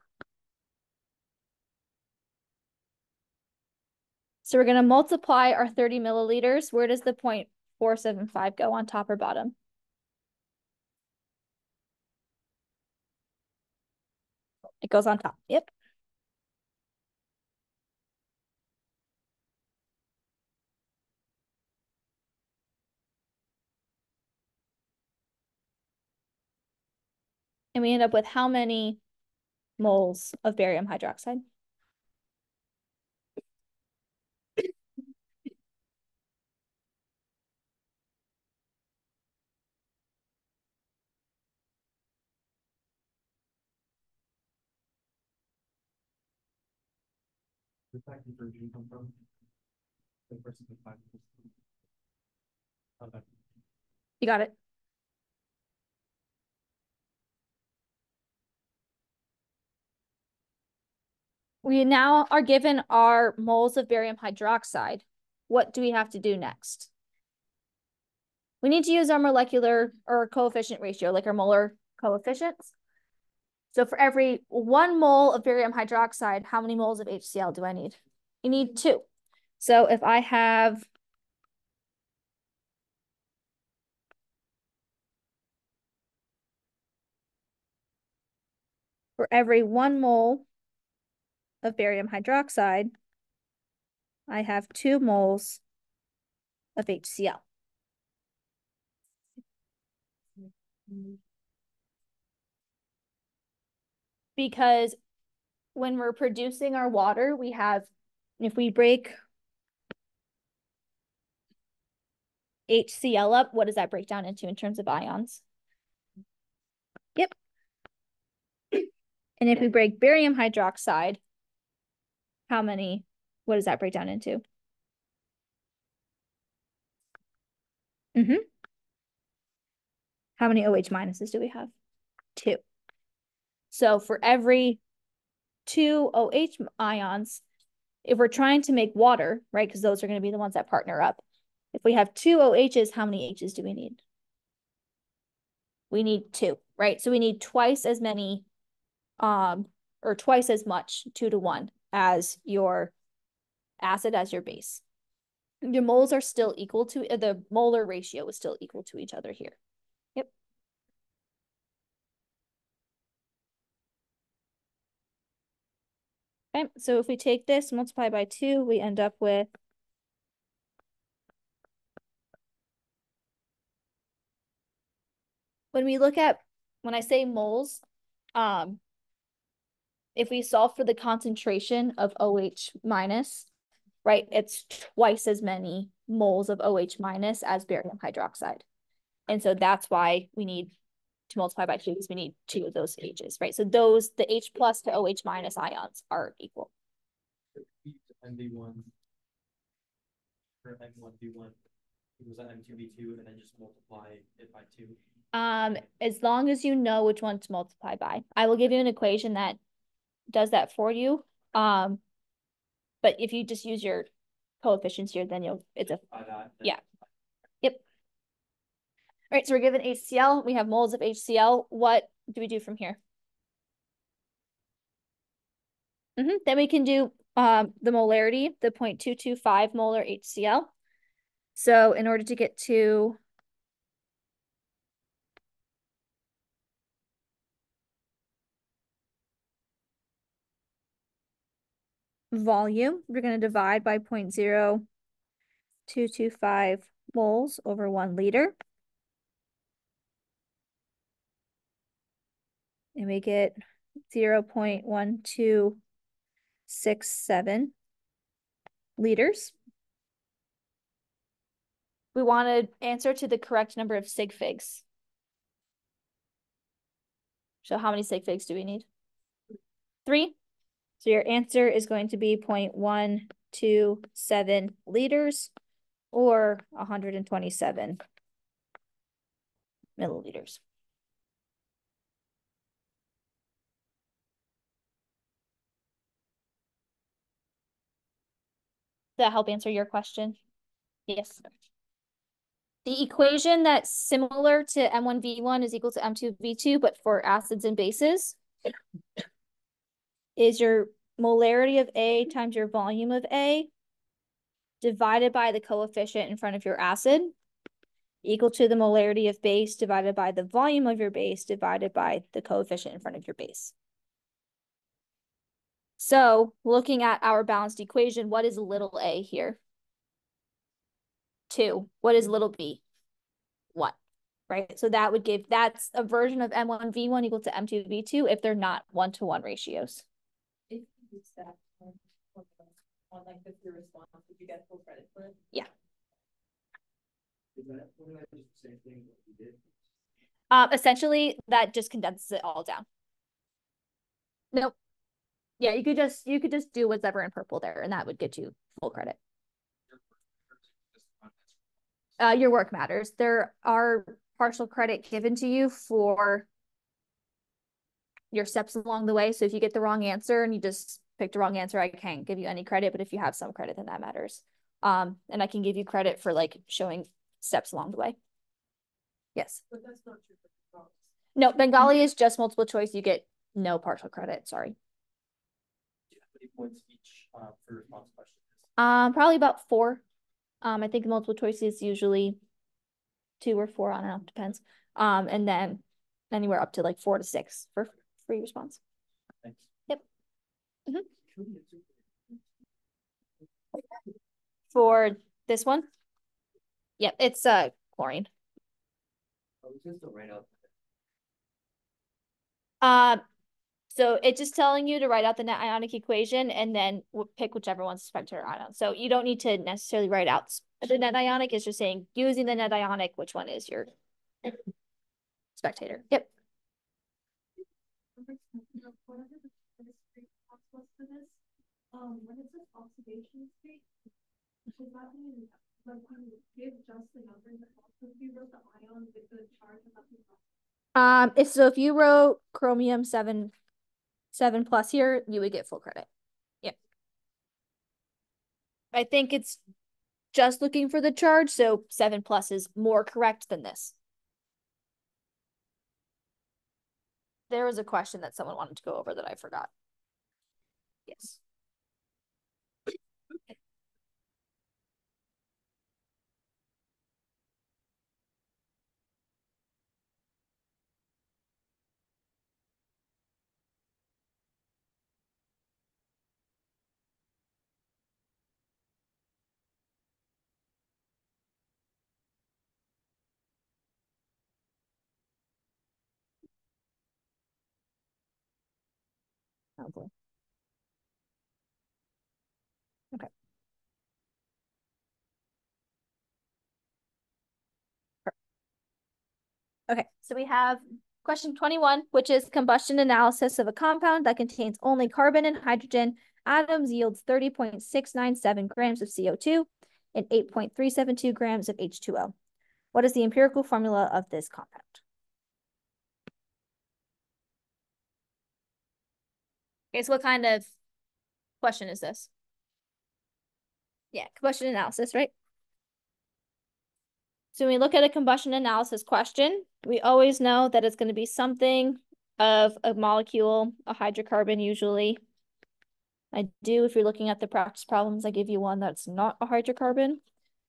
Speaker 1: So we're going to multiply our 30 milliliters. Where does the 0.475 go, on top or bottom? It goes on top, yep. And we end up with how many moles of barium hydroxide?
Speaker 3: Where's that conversion come from? The first of the five. Okay.
Speaker 1: You got it. We now are given our moles of barium hydroxide. What do we have to do next? We need to use our molecular or coefficient ratio, like our molar coefficients. So for every 1 mole of barium hydroxide, how many moles of HCl do I need? You need 2. So if I have for every 1 mole of barium hydroxide, I have 2 moles of HCl. Because when we're producing our water, we have, if we break HCl up, what does that break down into in terms of ions? Yep. And if we break barium hydroxide, what does that break down into? How many OH minuses do we have? 2. So for every 2 OH ions, if we're trying to make water, right, because those are going to be the ones that partner up, if we have 2 OHs, how many H's do we need? We need 2, right? So we need twice as many, or twice as much, 2 to 1, as your acid as your base. Your moles are still equal to, the molar ratio is still equal to each other here. Yep. Okay, so if we take this, multiply by 2, we end up with when I say moles, if we solve for the concentration of OH minus, right, it's twice as many moles of OH minus as barium hydroxide. And so that's why we need to multiply by 2, because we need 2 of those H's, right? So the H plus to OH minus ions are equal.
Speaker 3: MV1 for M1V1 equals M2V2, and then just multiply it by 2.
Speaker 1: As long as you know which one to multiply by. I will give you an equation that does that for you. But if you just use your coefficients here, then yeah. Yep. All right, so we're given HCl. We have moles of HCl. What do we do from here? Then we can do the molarity, the 0.225 molar HCl. So in order to get to volume, we're going to divide by 0.0225 moles over 1 liter. and we get 0.1267 liters. We want to answer to the correct number of sig figs. So how many sig figs do we need? 3. So your answer is going to be 0.127 liters or 127 milliliters. Does that help answer your question? Yes. The equation that's similar to M1V1 is equal to M2V2, but for acids and bases, is your molarity of A times your volume of A divided by the coefficient in front of your acid equal to the molarity of base divided by the volume of your base divided by the coefficient in front of your base. So looking at our balanced equation, what is little a here? 2. What is little b? 1. Right? So that would give, that's a version of M1V1 equal to M2V2 if they're not 1-to-1 ratios.
Speaker 2: If you use that on like the free response, would you get full credit for it?
Speaker 1: Yeah.
Speaker 3: Is that just the same thing that we did?
Speaker 1: Essentially, that just condenses it all down. Nope. Yeah, you could just do whatever in purple there, and that would get you full credit. Your work matters. There are partial credit given to you for your steps along the way. So if you get the wrong answer and you just picked the wrong answer, I can't give you any credit. But if you have some credit, then that matters. And I can give you credit for like showing steps along the way. Yes.
Speaker 2: But that's not true for Bengali.
Speaker 1: No, Bengali is just multiple choice. You get no partial credit. Sorry.
Speaker 3: How many points each for response questions?
Speaker 1: Probably about 4. I think multiple choice is usually 2 or 4, I don't know, depends. And then anywhere up to like 4 to 6 for free response.
Speaker 3: Thanks.
Speaker 1: Yep. For this one? Yep, it's chlorine.
Speaker 3: Oh, we can still write out.
Speaker 1: So it's just telling you to write out the net ionic equation and then pick whichever one's spectator ion. So you don't need to necessarily write out the net ionic. It's just saying using the net ionic, which one is your spectator. Yep.
Speaker 2: When it says oxidation state, does that mean like when you give just the numbers, if you wrote the ion with the charge of that?
Speaker 1: If you wrote chromium 7+ here, you would get full credit. Yep. I think it's just looking for the charge, so 7+ is more correct than this. There was a question that someone wanted to go over that I forgot. Yes. Oh boy. Okay. Okay, so we have question 21, which is combustion analysis of a compound that contains only carbon and hydrogen atoms yields 30.697 grams of CO2 and 8.372 grams of H2O. What is the empirical formula of this compound? Okay, so what kind of question is this? Yeah, combustion analysis, right? So when we look at a combustion analysis question, we always know that it's going to be something of a molecule, a hydrocarbon usually. I do, if you're looking at the practice problems, I give you one that's not a hydrocarbon,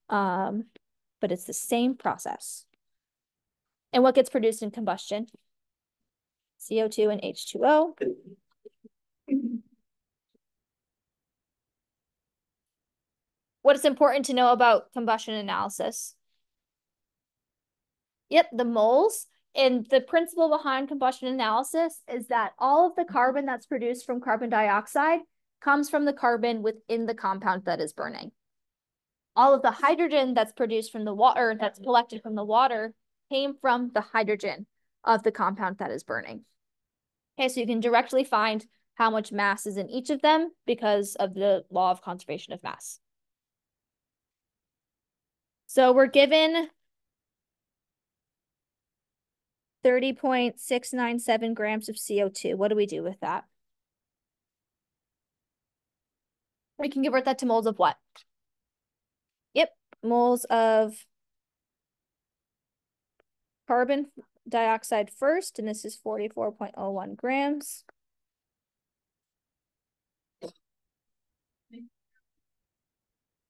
Speaker 1: but it's the same process. And what gets produced in combustion? CO2 and H2O. What is important to know about combustion analysis? Yep, the moles. And the principle behind combustion analysis is that all of the carbon that's produced from carbon dioxide comes from the carbon within the compound that is burning. All of the hydrogen that's produced from the water, that's collected from the water, came from the hydrogen of the compound that is burning. Okay, so you can directly find how much mass is in each of them because of the law of conservation of mass. So we're given 30.697 grams of CO2. What do we do with that? We can convert that to moles of what? Yep, moles of carbon dioxide first, and this is 44.01 grams.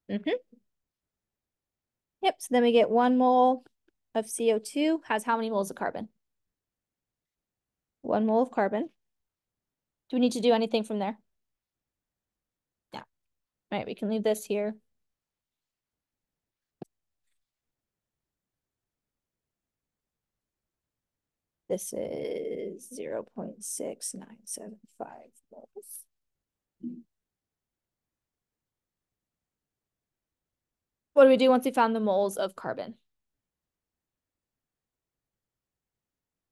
Speaker 1: Yep, so then we get 1 mole of CO2 has how many moles of carbon? 1 mole of carbon. Do we need to do anything from there? No. All right, we can leave this here. This is 0.6975 moles. What do we do once we found the moles of carbon?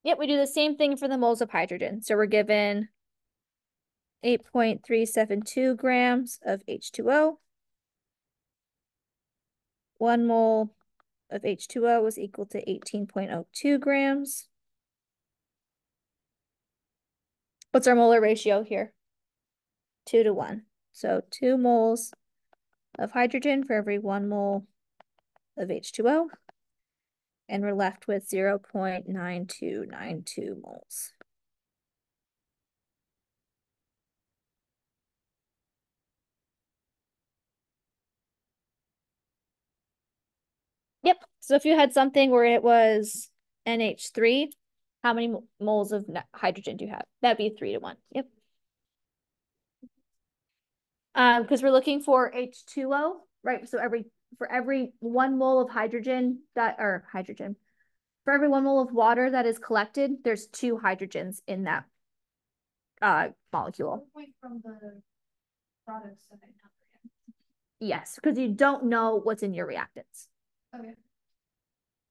Speaker 1: Yep, we do the same thing for the moles of hydrogen. So we're given 8.372 grams of H2O. 1 mole of H2O is equal to 18.02 grams. What's our molar ratio here? 2 to 1. So 2 moles of hydrogen for every 1 mole of H2O. And we're left with 0.9292 moles. Yep. So if you had something where it was NH3, how many moles of hydrogen do you have? That'd be 3 to 1. Yep. Because we're looking for H2O, right? So for every 1 mole of hydrogen for every 1 mole of water that is collected, there's 2 hydrogens in that molecule.
Speaker 2: From the products that I have.
Speaker 1: Yes, because you don't know what's in your reactants.
Speaker 2: Okay.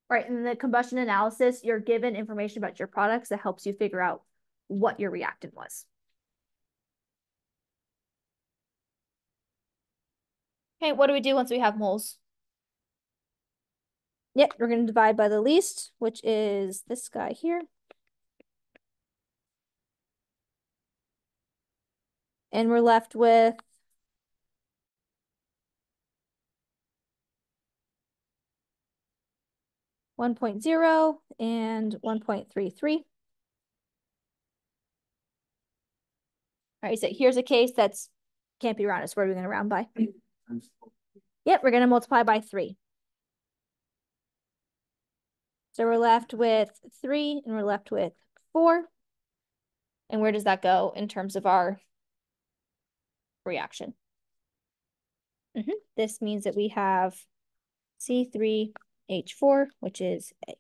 Speaker 1: Right, in the combustion analysis, you're given information about your products that helps you figure out what your reactant was. Okay, what do we do once we have moles? Yep, we're going to divide by the least, which is this guy here. And we're left with 1.0 and 1.33. All right, so here's a case that's can't be rounded. So what are we going to round by? Yep, we're going to multiply by 3. So we're left with 3 and we're left with 4. And where does that go in terms of our reaction? This means that we have C3H4, which is A.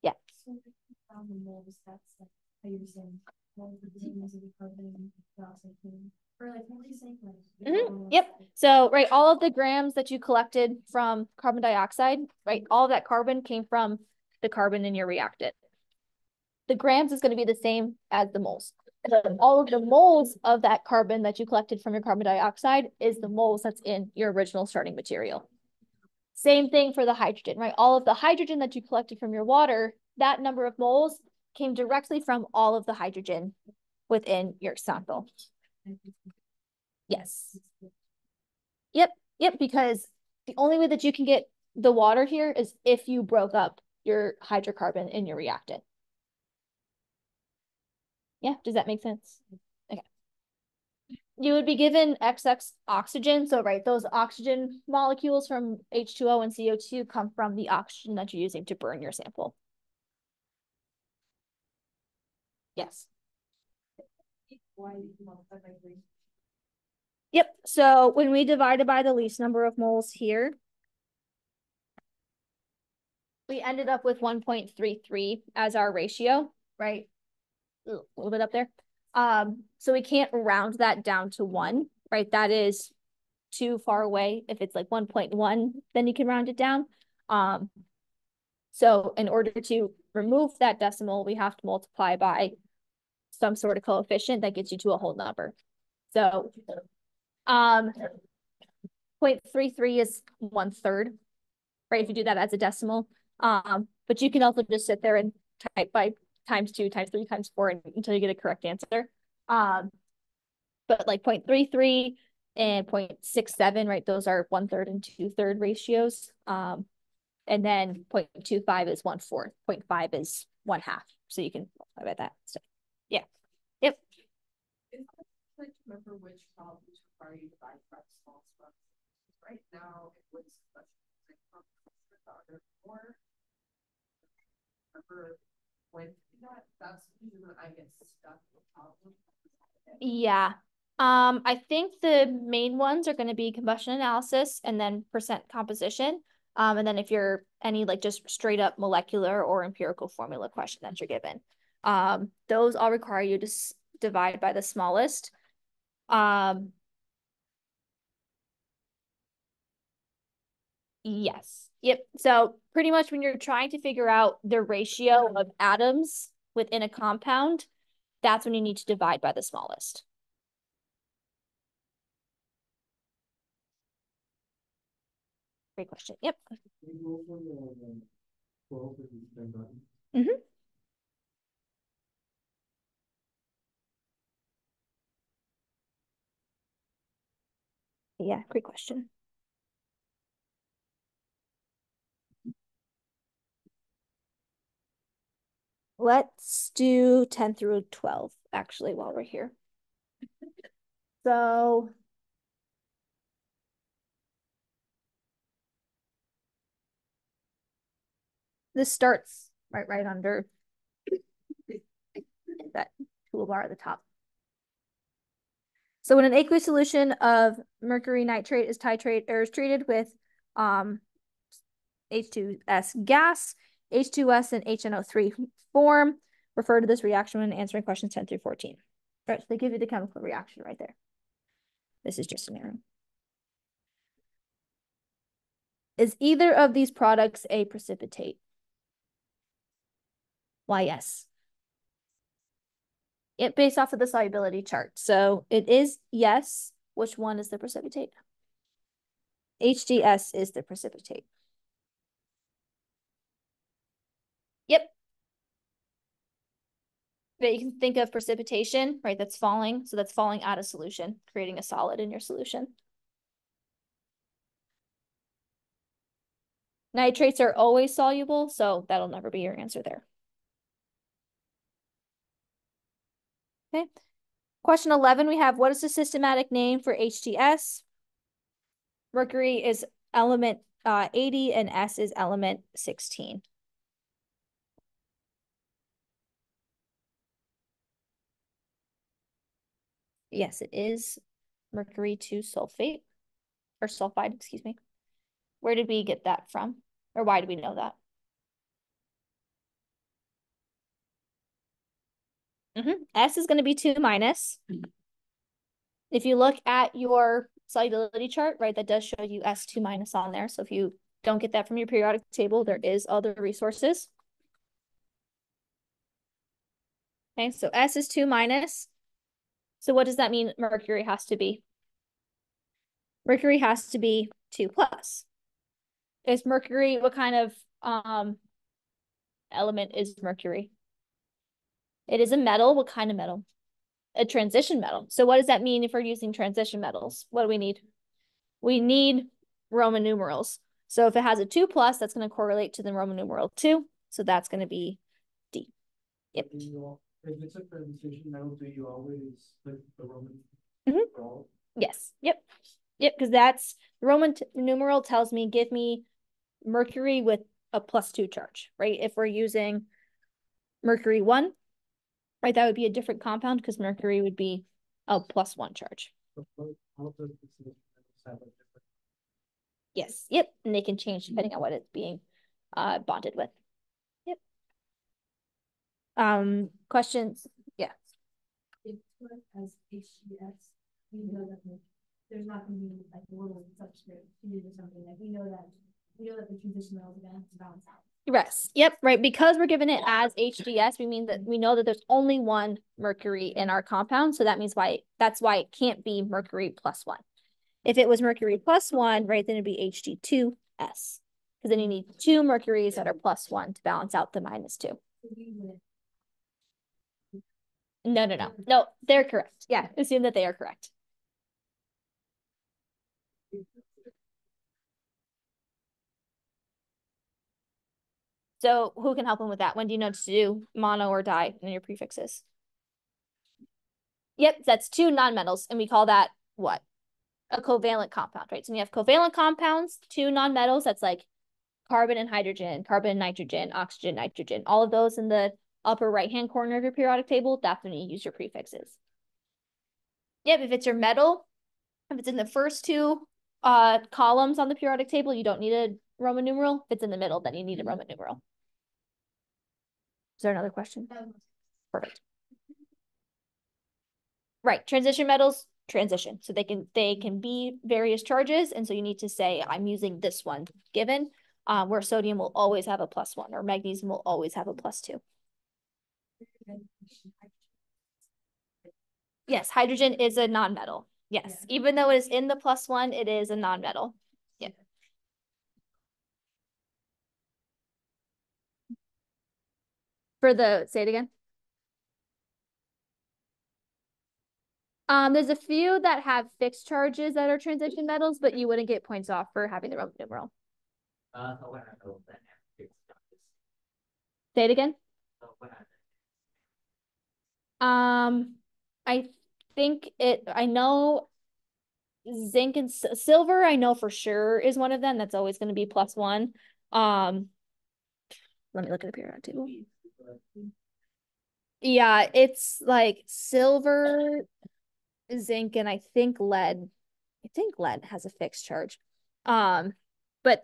Speaker 1: Yeah. So found the moles, that's like how you're saying Yep. So, right, all of the grams that you collected from carbon dioxide, right, all of that carbon came from the carbon in your reactant. The grams is going to be the same as the moles. So all of the moles of that carbon that you collected from your carbon dioxide is the moles that's in your original starting material. Same thing for the hydrogen, right? All of the hydrogen that you collected from your water, that number of moles came directly from all of the hydrogen within your sample. Yes. Yep, because the only way that you can get the water here is if you broke up your hydrocarbon in your reactant. Yeah, does that make sense? Okay. You would be given XX oxygen. So, right, those oxygen molecules from H2O and CO2 come from the oxygen that you're using to burn your sample. Yes. Yep, so when we divided by the least number of moles here, we ended up with 1.33 as our ratio, right? A little bit up there. So we can't round that down to 1, right? That is too far away. If it's like 1.1, then you can round it down. So in order to remove that decimal, we have to multiply by some sort of coefficient that gets you to a whole number. So 0.33 is 1/3, right? If you do that as a decimal. But you can also just sit there and type by times 2, times 3, times 4 until you get a correct answer. But like 0.33 and 0.67, right? Those are 1/3 and 2/3 ratios. And then 0.25 is 1/4. 0.5 is 1/2. So you can multiply by that. So yeah. Yep.
Speaker 2: I remember which problems require you to divide by small steps. Right now, it was more. Remember when that's usually when I get stuck with problems.
Speaker 1: Yeah. I think the main ones are going to be combustion analysis and then percent composition. And then if you're any like just straight up molecular or empirical formula question that you're given, those all require you to divide by the smallest. Yes. Yep. So pretty much when you're trying to figure out the ratio of atoms within a compound, that's when you need to divide by the smallest. Great question. Yep. Mm-hmm. Yeah, great question. Let's do 10 through 12, actually, while we're here. So this starts right under that toolbar at the top. So when an aqueous solution of mercury nitrate is treated with H2S gas, H2S and HNO3 form. Refer to this reaction when answering questions 10 through 14. Right, so they give you the chemical reaction right there. This is just an arrow. Is either of these products a precipitate? Why, yes. It based off of the solubility chart. So it is yes. Which one is the precipitate? HDS is the precipitate. Yep. But you can think of precipitation, right? That's falling. So that's falling out of solution, creating a solid in your solution. Nitrates are always soluble, so that'll never be your answer there. Okay. Question 11, we have, what is the systematic name for HTS? Mercury is element 80 and S is element 16. Yes, it is mercury 2 sulfate, or sulfide, excuse me. Where did we get that from? Or why do we know that? S is going to be 2 minus. If you look at your solubility chart, right, that does show you S2 minus on there. So if you don't get that from your periodic table, there is other resources. Okay, so S is 2 minus. So what does that mean mercury has to be? Mercury has to be 2 plus. Is mercury, what kind of element is mercury? It is a metal. What kind of metal? A transition metal. So what does that mean if we're using transition metals? What do we need? We need Roman numerals. So if it has a 2 plus, that's going to correlate to the Roman numeral 2. So that's going to be D. Yep.
Speaker 3: If it's a transition metal, do you always split the Roman?
Speaker 1: Yes. Yep. Yep. Because that's the Roman numeral tells me, give me mercury with a +2 charge, right? If we're using mercury 1, right, that would be a different compound because mercury would be a +1 charge. Yes. Yep. And they can change depending on what it's being bonded with. Yep. Questions? Yeah.
Speaker 2: If as HGS, we know that there's not going to be like a little substrate or something. Like we know that the transition metals are going to have to balance out.
Speaker 1: Yes. Yep. Right. Because we're given it as HGS, we mean that we know that there's only one mercury in our compound. So that's why it can't be mercury plus one. If it was mercury plus one, right, then it'd be Hg2s. Because then you need two mercuries that are plus one to balance out the minus two. No, they're correct. Yeah, assume that they are correct. So who can help them with that? When do you know to do mono or di in your prefixes? Yep, that's two nonmetals, and we call that what? A covalent compound, right? So when you have covalent compounds, two nonmetals, that's like carbon and hydrogen, carbon and nitrogen, oxygen, nitrogen, all of those in the upper right-hand corner of your periodic table, that's when you use your prefixes. Yep, if it's your metal, if it's in the first two columns on the periodic table, you don't need a Roman numeral. If it's in the middle, then you need a Roman numeral. Is there another question? Perfect. Right, transition metals, transition. So they can be various charges, and so you need to say, I'm using this one given, where sodium will always have a +1, or magnesium will always have a +2. Yes, hydrogen is a nonmetal. Yes, yeah. Even though it is in the +1, it is a nonmetal. Yeah. Say it again. There's a few that have fixed charges that are transition metals, but you wouldn't get points off for having the Roman numeral. Say it again. I think I know zinc and silver, I know for sure is one of them. That's always going to be +1. Let me look at the periodic table. Yeah, it's like silver, zinc, and I think lead. I think lead has a fixed charge. But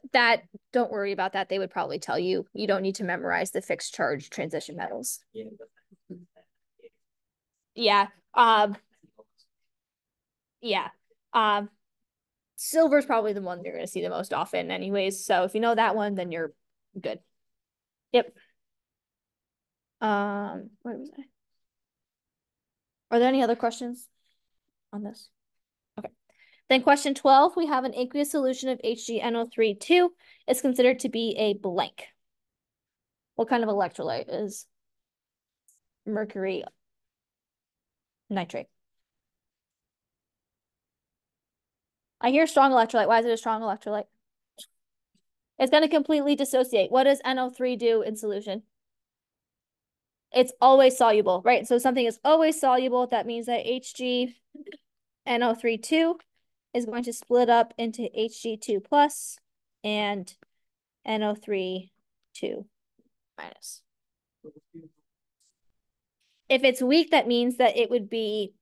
Speaker 1: don't worry about that. They would probably tell you. You don't need to memorize the fixed charge transition metals. Yeah. Yeah. Silver's probably the one you're going to see the most often anyways. So if you know that one, then you're good. Yep. Where was I? Are there any other questions on this? Okay. Then question 12, we have an aqueous solution of HgNO3 is considered to be a blank. What kind of electrolyte is mercury nitrate? I hear strong electrolyte. Why is it a strong electrolyte? It's going to completely dissociate. What does NO3 do in solution? It's always soluble, right? So something is always soluble. That means that HgNO3 is going to split up into Hg2 plus and NO3 minus. If it's weak, that means that it would be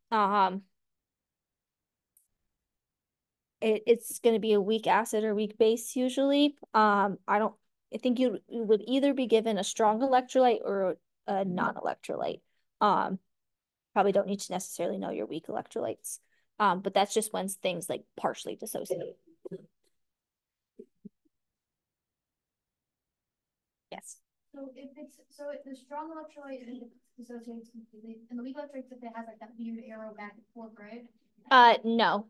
Speaker 1: it's going to be a weak acid or weak base usually. I think you would either be given a strong electrolyte or a non-electrolyte. Probably don't need to necessarily know your weak electrolytes. But that's just when things like partially dissociate. Yes.
Speaker 2: So if the strong electrolyte dissociates completely, and the weak electrolyte if it has like that weird arrow back and forth, right?
Speaker 1: No.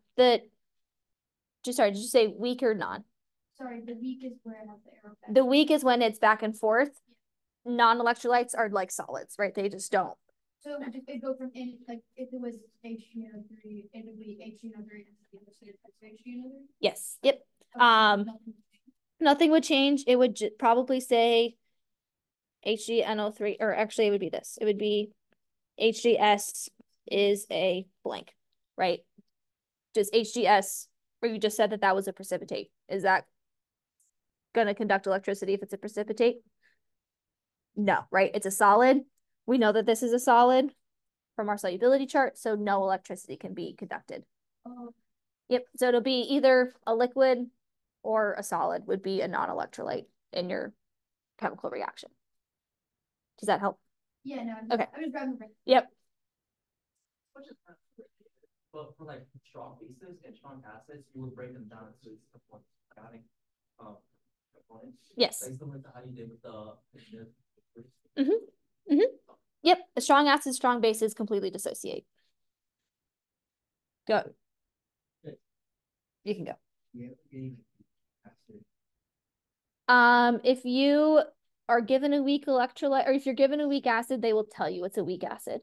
Speaker 1: Sorry, did you say weak or non?
Speaker 2: Sorry, the weak is where it has the arrow back.
Speaker 1: The weak is when it's back and forth. Yeah. Non-electrolytes are like solids, right? They just don't.
Speaker 2: So it go from like if it was HgNO3, it would be HgNO3 HgNO3?
Speaker 1: Yes. Yep. Nothing would change. It would probably say HgNO3, or actually it would be this. It would be HGS is a blank, right? Just HGS, where you just said that was a precipitate. Is that going to conduct electricity if it's a precipitate? No, right? It's a solid. We know that this is a solid from our solubility chart, so no electricity can be conducted. Yep, so it'll be either a liquid or a solid would be a non-electrolyte in your chemical reaction. Does that help?
Speaker 2: Yeah, no.
Speaker 1: Okay.
Speaker 2: I was grabbing the brain.
Speaker 1: Yep.
Speaker 3: But for like strong bases and strong acids, you would break them down into ionic components.
Speaker 1: Yes.
Speaker 3: Like similar to how you did with the
Speaker 1: Yep. A strong acid, strong bases completely dissociate. Go. You can go. If you are given a weak electrolyte, or if you're given a weak acid, they will tell you it's a weak acid.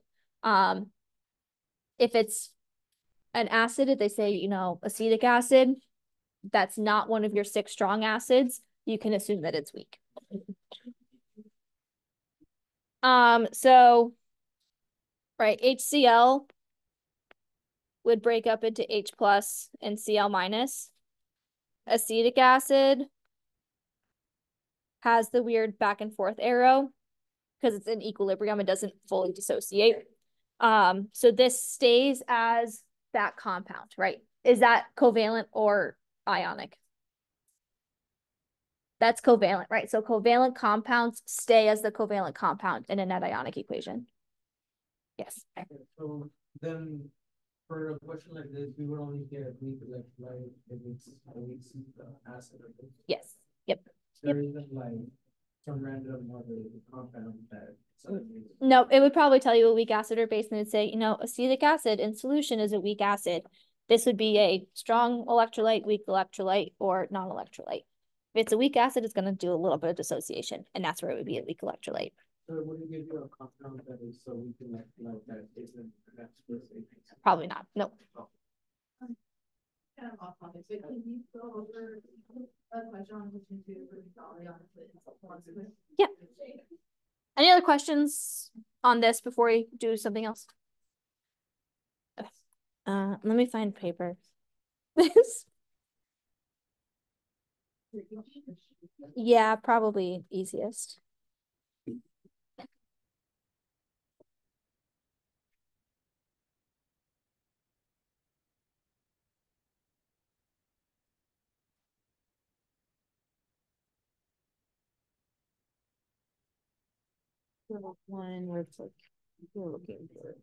Speaker 1: If it's an acid, if they say, you know, acetic acid, that's not one of your 6 strong acids, you can assume that it's weak. So, right, HCl would break up into H plus and Cl minus. Acetic acid has the weird back and forth arrow because it's in equilibrium. It doesn't fully dissociate. So this stays as that compound, right? Is that covalent or ionic? That's covalent, right? So covalent compounds stay as the covalent compound in a net ionic equation. Yes.
Speaker 4: So then for a question like this, we would only get weak electrolyte if it's a weak acid.
Speaker 1: Yes. Yep.
Speaker 4: There isn't like some random other compound that.
Speaker 1: No, it would probably tell you a weak acid or base, and it'd say, you know, acetic acid in solution is a weak acid. This would be a strong electrolyte, weak electrolyte, or non-electrolyte. If it's a weak acid, it's going to do a little bit of dissociation, and that's where it would be a weak electrolyte.
Speaker 4: So would it give you a compound that is so weak electrolyte that isn't
Speaker 1: Probably not. No.
Speaker 2: Kind of off topic, but can you go over a question on question 2 for Dolly, honestly?
Speaker 1: Yeah. Any other questions on this before we do something else? Okay. Let me find paper. Yeah, probably easiest. One where it's like you're looking for it.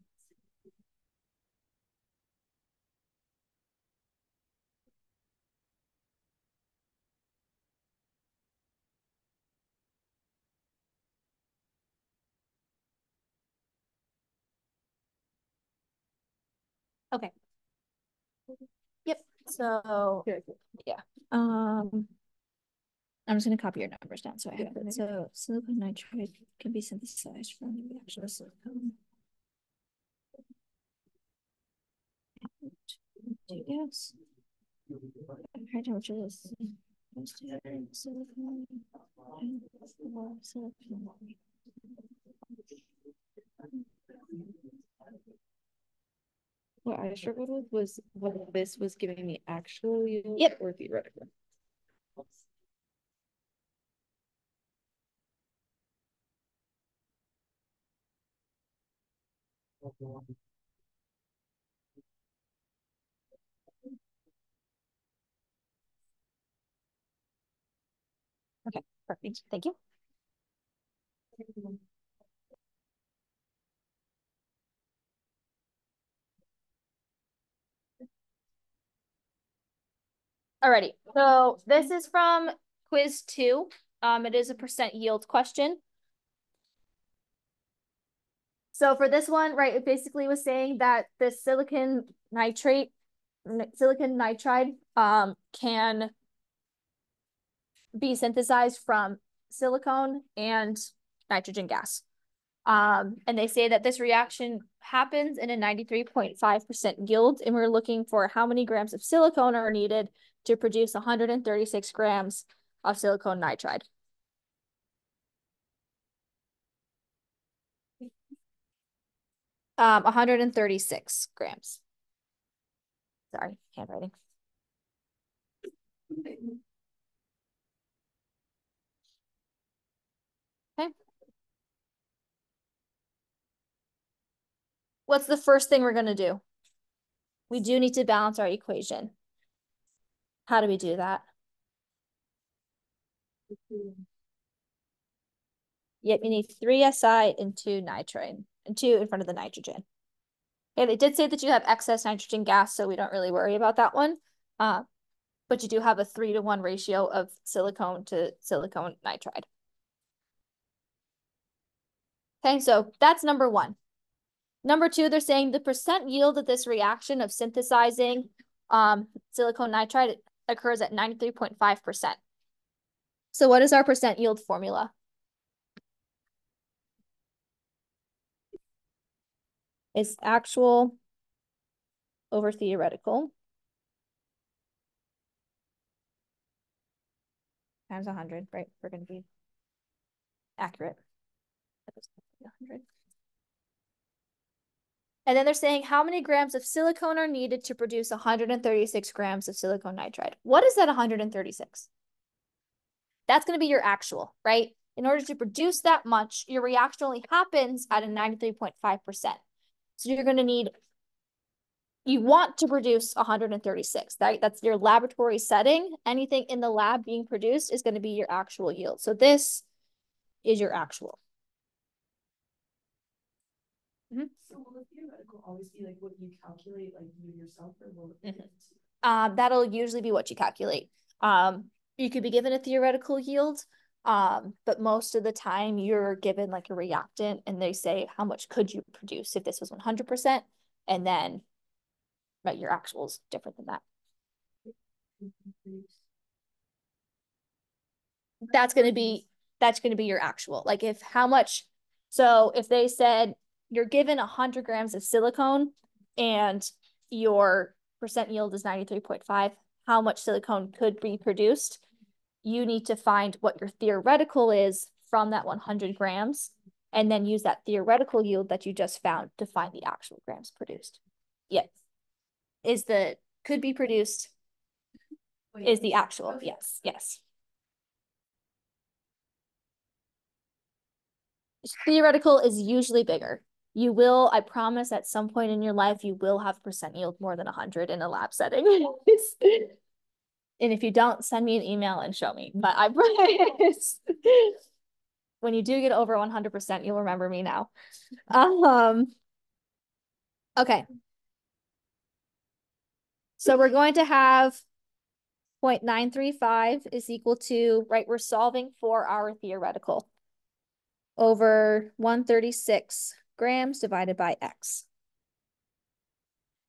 Speaker 1: Okay. Yep. So yeah. I'm just gonna copy your numbers down so I have it. So silicon nitride can be synthesized from the reaction of silicon. Yes. High temperature is silicon and silicon.
Speaker 5: What I struggled with was whether this was giving me actual yield or theoretical.
Speaker 1: Okay, perfect. Thank you. Alrighty, so this is from quiz 2. It is a % yield question. So for this one, right, it basically was saying that the silicon nitride can be synthesized from silicone and nitrogen gas. And they say that this reaction happens in a 93.5% yield, and we're looking for how many grams of silicone are needed to produce 136 grams of silicone nitride. Um, 136 grams. Sorry, handwriting. Okay. What's the first thing we're going to do? We do need to balance our equation. How do we do that? Yep, you need 3 SI and 2 nitrate, and 2 in front of the nitrogen. Okay, they did say that you have excess nitrogen gas, so we don't really worry about that one. But you do have a 3-to-1 ratio of silicone to silicone nitride. Okay, so that's number 1. Number 2, they're saying the percent yield of this reaction of synthesizing silicone nitride occurs at 93.5%. So what is our percent yield formula? It's actual over theoretical times 100, right? We're going to be accurate. 100. And then they're saying how many grams of silicone are needed to produce 136 grams of silicone nitride. What is that 136? That's going to be your actual, right? In order to produce that much, your reaction only happens at a 93.5%. So you're going to need, you want to produce 136. That's your laboratory setting. Anything in the lab being produced is going to be your actual yield. So this is your actual.
Speaker 2: So will the theoretical always be like what you calculate, like you yourself, or will it be?
Speaker 1: That'll usually be what you calculate. You could be given a theoretical yield, but most of the time you're given like a reactant and they say, how much could you produce if this was 100%? And then, right, your actual is different than that. That's going to be your actual. Like if how much, so if they said you're given 100 grams of silicone and your percent yield is 93.5, how much silicone could be produced? You need to find what your theoretical is from that 100 grams and then use that theoretical yield that you just found to find the actual grams produced. Yes. Is the could be produced is the actual. Okay. Yes, yes. Theoretical is usually bigger. You will, I promise, at some point in your life, you will have percent yield more than 100 in a lab setting. And if you don't, send me an email and show me. But I promise, when you do get over 100%, you'll remember me now. Okay. So we're going to have 0.935 is equal to, right, we're solving for our theoretical over 136 grams divided by X.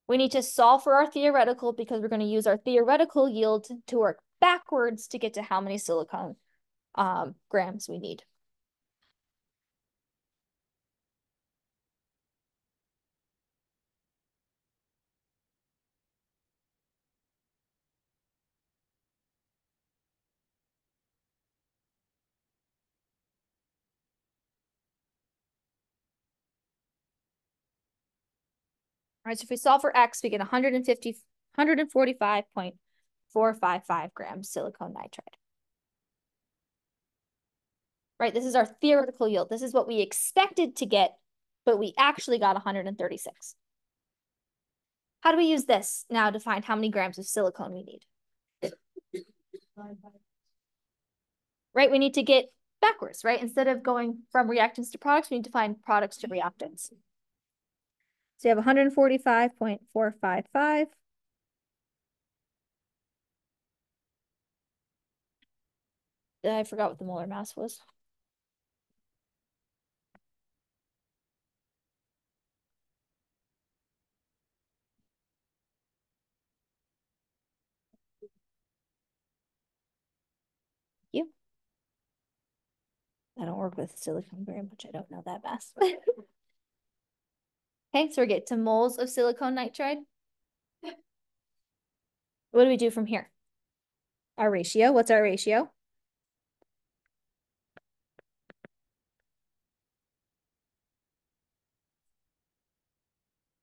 Speaker 1: We need to solve for our theoretical because we're going to use our theoretical yield to work backwards to get to how many silicone grams we need. All right, so if we solve for X, we get 145.455 grams silicone nitride. Right, this is our theoretical yield. This is what we expected to get, but we actually got 136. How do we use this now to find how many grams of silicone we need? Right, we need to get backwards, right? Instead of going from reactants to products, we need to find products to reactants. So you have 145.455. I forgot what the molar mass was. You. I don't work with silicone very much. I don't know that mass. Okay, so we get to moles of silicone nitride. What do we do from here? Our ratio. What's our ratio?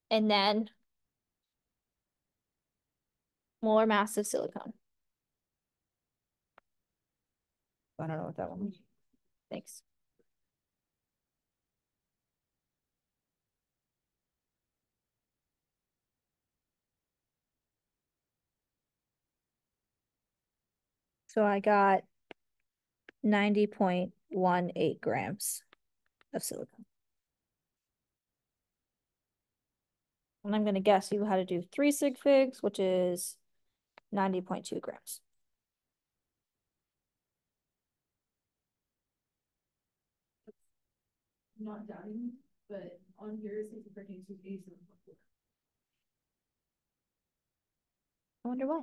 Speaker 1: And then molar mass of silicone. I don't know what that one was. Thanks. So I got 90.9. 0.18 grams of silicone. And I'm going to guess you how to do 3 sig figs, which is 90.2 grams.
Speaker 2: I'm not doubting, but on here it says it pertains to 87.4.
Speaker 1: I wonder why.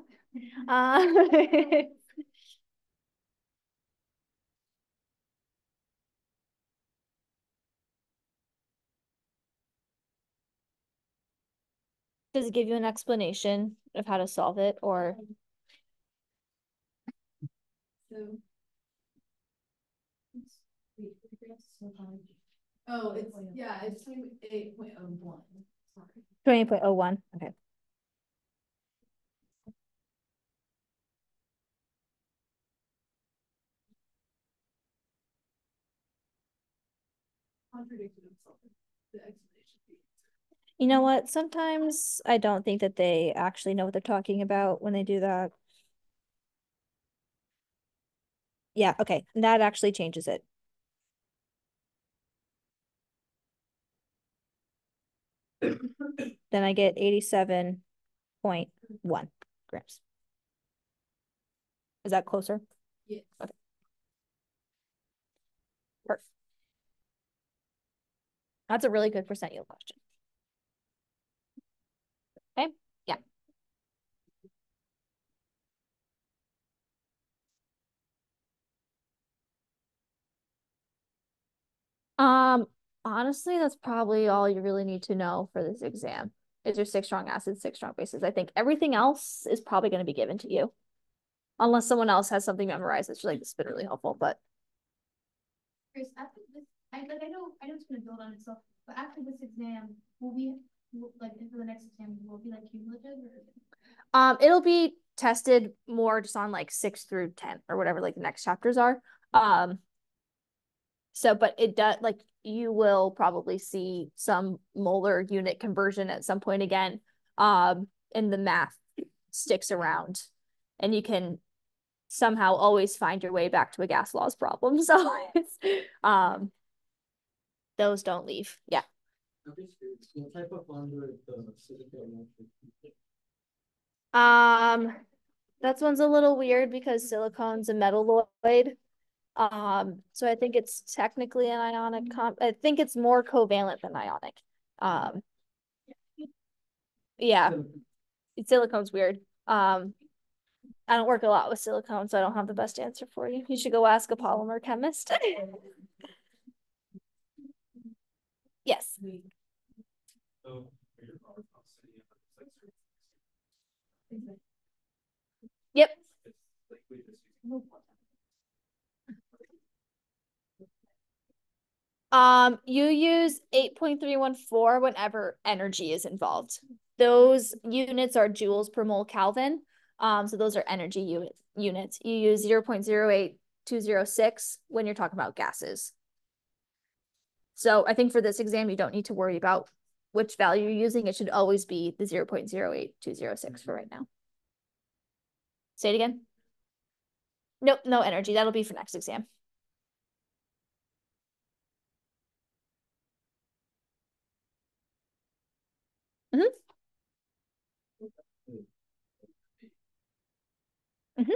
Speaker 1: Does it give you an explanation of how to solve it, or?
Speaker 2: So. Oh, it's, yeah, it's 28.01. Sorry.
Speaker 1: 20.01. Okay.
Speaker 2: Contradicted himself. The explanation.
Speaker 1: You know what? Sometimes I don't think that they actually know what they're talking about when they do that. Yeah, okay. That actually changes it. Then I get 87.1 grams. Is that closer?
Speaker 2: Yes.
Speaker 1: Okay. Perfect. That's a really good percent yield question. Okay, yeah. Honestly, that's probably all you really need to know for this exam. Is your 6 strong acids, 6 strong bases. I think everything else is probably going to be given to you. Unless someone else has something memorized that's like, it's been really helpful, but.
Speaker 2: Chris, after this, I know it's gonna build on itself, but after this exam, will we, like, for the next exam, will it be like cumulative or?
Speaker 1: It'll be tested more just on like 6 through 10 or whatever like the next chapters are. So, but it does, like, you will probably see some molar unit conversion at some point again. And the math sticks around, and you can somehow always find your way back to a gas laws problem. So it's, those don't leave. Yeah.
Speaker 4: What type of bond with the silicone?
Speaker 1: That one's a little weird because silicone's a metalloid. So I think it's technically an ionic I think it's more covalent than ionic. Yeah, silicone's weird. I don't work a lot with silicone, so I don't have the best answer for you. You should go ask a polymer chemist. Yes. Yep. You use 8.314 whenever energy is involved. Those units are joules per mole Kelvin. So those are energy units. You use 0.08206 when you're talking about gases. So I think for this exam, you don't need to worry about which value you're using. It should always be the 0.08206 for right now. Say it again. Nope, no energy. That'll be for next exam. Mm-hmm. Mm-hmm.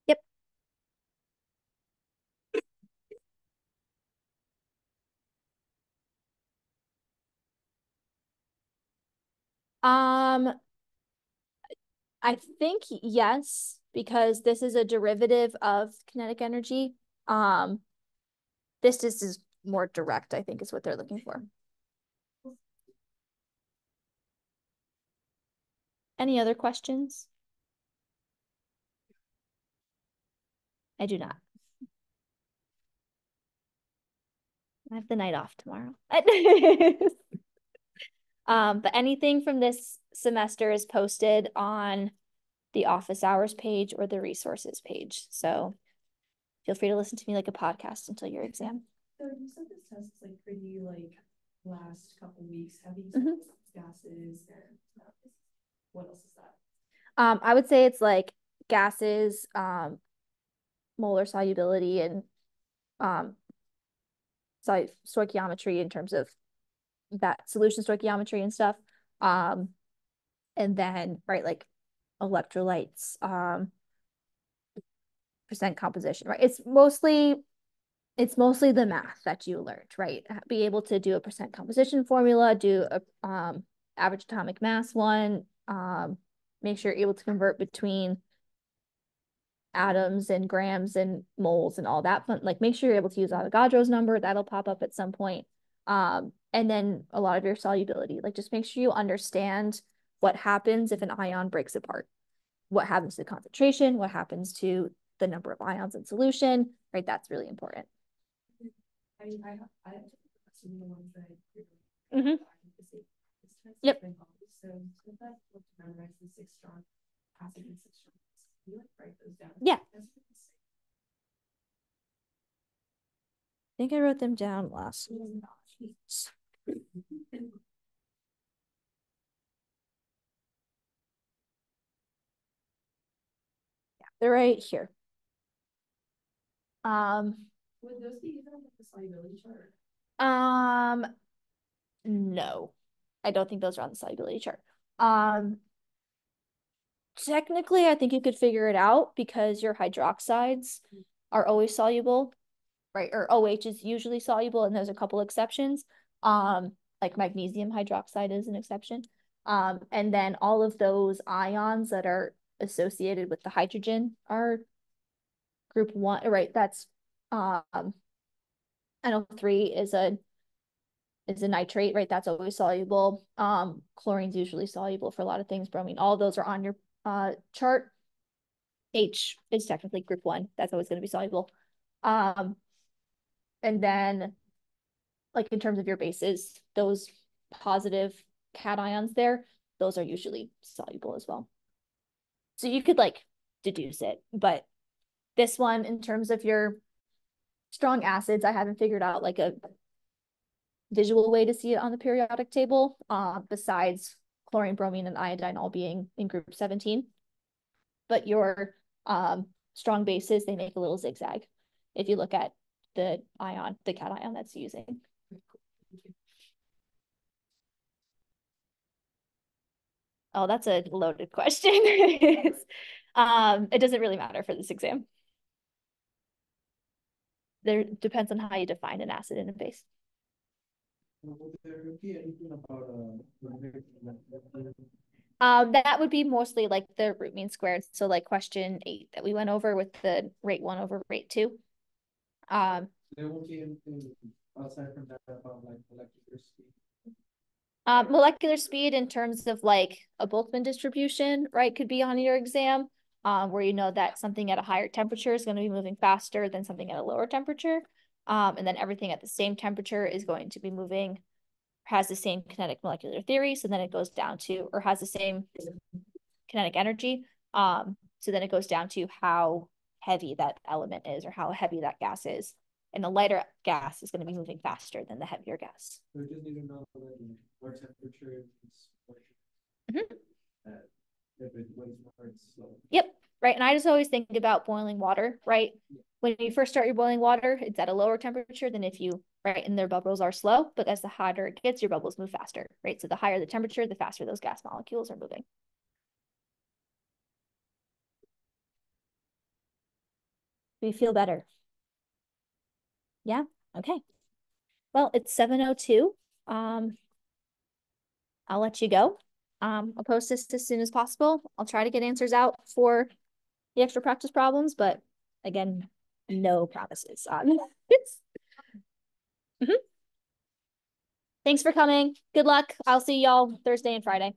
Speaker 1: Yep. I think yes, because this is a derivative of kinetic energy. This is more direct, I think, is what they're looking for. Any other questions? I do not. I have the night off tomorrow. But anything from this semester is posted on the office hours page or the resources page. So feel free to listen to me like a podcast until your exam.
Speaker 5: So you said this test is like pretty like
Speaker 2: last couple weeks, have you
Speaker 1: Mhm.
Speaker 2: gases and what else is that?
Speaker 1: I would say it's like gases, molar solubility, and um, stoichiometry in terms of that solution stoichiometry and stuff. Um, and then right, like electrolytes, percent composition, right? It's mostly the math that you learned, right? Be able to do a percent composition formula, do a average atomic mass one, make sure you're able to convert between atoms and grams and moles and all that fun. Like make sure you're able to use Avogadro's number. That'll pop up at some point. And then a lot of your solubility. Like just make sure you understand what happens if an ion breaks apart. What happens to the concentration? What happens to the number of ions in solution? Right, that's really important.
Speaker 2: I mean, I have some of the ones that
Speaker 1: Mhm. Yep.
Speaker 2: So that's what to memorize the 6 strong acid and 6 strong. You like write those down.
Speaker 1: Yeah. I think I wrote them down last week. Yeah, they're right here.
Speaker 2: Would those be even on the solubility chart?
Speaker 1: No, I don't think those are on the solubility chart. Technically, I think you could figure it out because your hydroxides are always soluble, right? Or OH is usually soluble, and there's a couple exceptions. Like magnesium hydroxide is an exception. And then all of those ions that are associated with the hydrogen are group 1, right? That's NO3 is a nitrate, right? That's always soluble. Chlorine's usually soluble for a lot of things. Bromine, all those are on your chart. H is technically group 1. That's always going to be soluble. And then like in terms of your bases, those positive cations there, those are usually soluble as well. So you could like deduce it, but this one in terms of your strong acids, I haven't figured out like a visual way to see it on the periodic table, besides chlorine, bromine, and iodine all being in group 17. But your strong bases, they make a little zigzag if you look at the cation that's using. Oh, that's a loaded question. It doesn't really matter for this exam. There depends on how you define an acid and a base.
Speaker 4: Would there be anything about
Speaker 1: that would be mostly like the root mean squared. So like question 8 that we went over with the rate 1 over rate 2.
Speaker 4: there won't be anything aside from that about like molecular speed?
Speaker 1: Molecular speed in terms of like a Boltzmann distribution, right, could be on your exam, where you know that something at a higher temperature is going to be moving faster than something at a lower temperature. And then everything at the same temperature is going to be moving, has the same kinetic molecular theory. So then it goes down to, or has the same kinetic energy. So then it goes down to how heavy that element is or how heavy that gas is. And the lighter gas is going to be moving faster than the heavier gas.
Speaker 4: So we just need to know what temperature is if it weighs more, it's slow.
Speaker 1: Yep. Right. And I just always think about boiling water, right? Yeah. When you first start your boiling water, it's at a lower temperature than if you, right, and their bubbles are slow, but as the hotter it gets, your bubbles move faster, right? So the higher the temperature, the faster those gas molecules are moving. Do you feel better? Yeah. Okay. Well, it's 7:02. I'll let you go. I'll post this as soon as possible. I'll try to get answers out for the extra practice problems, but again, no promises on this. Thanks for coming. Good luck. I'll see y'all Thursday and Friday.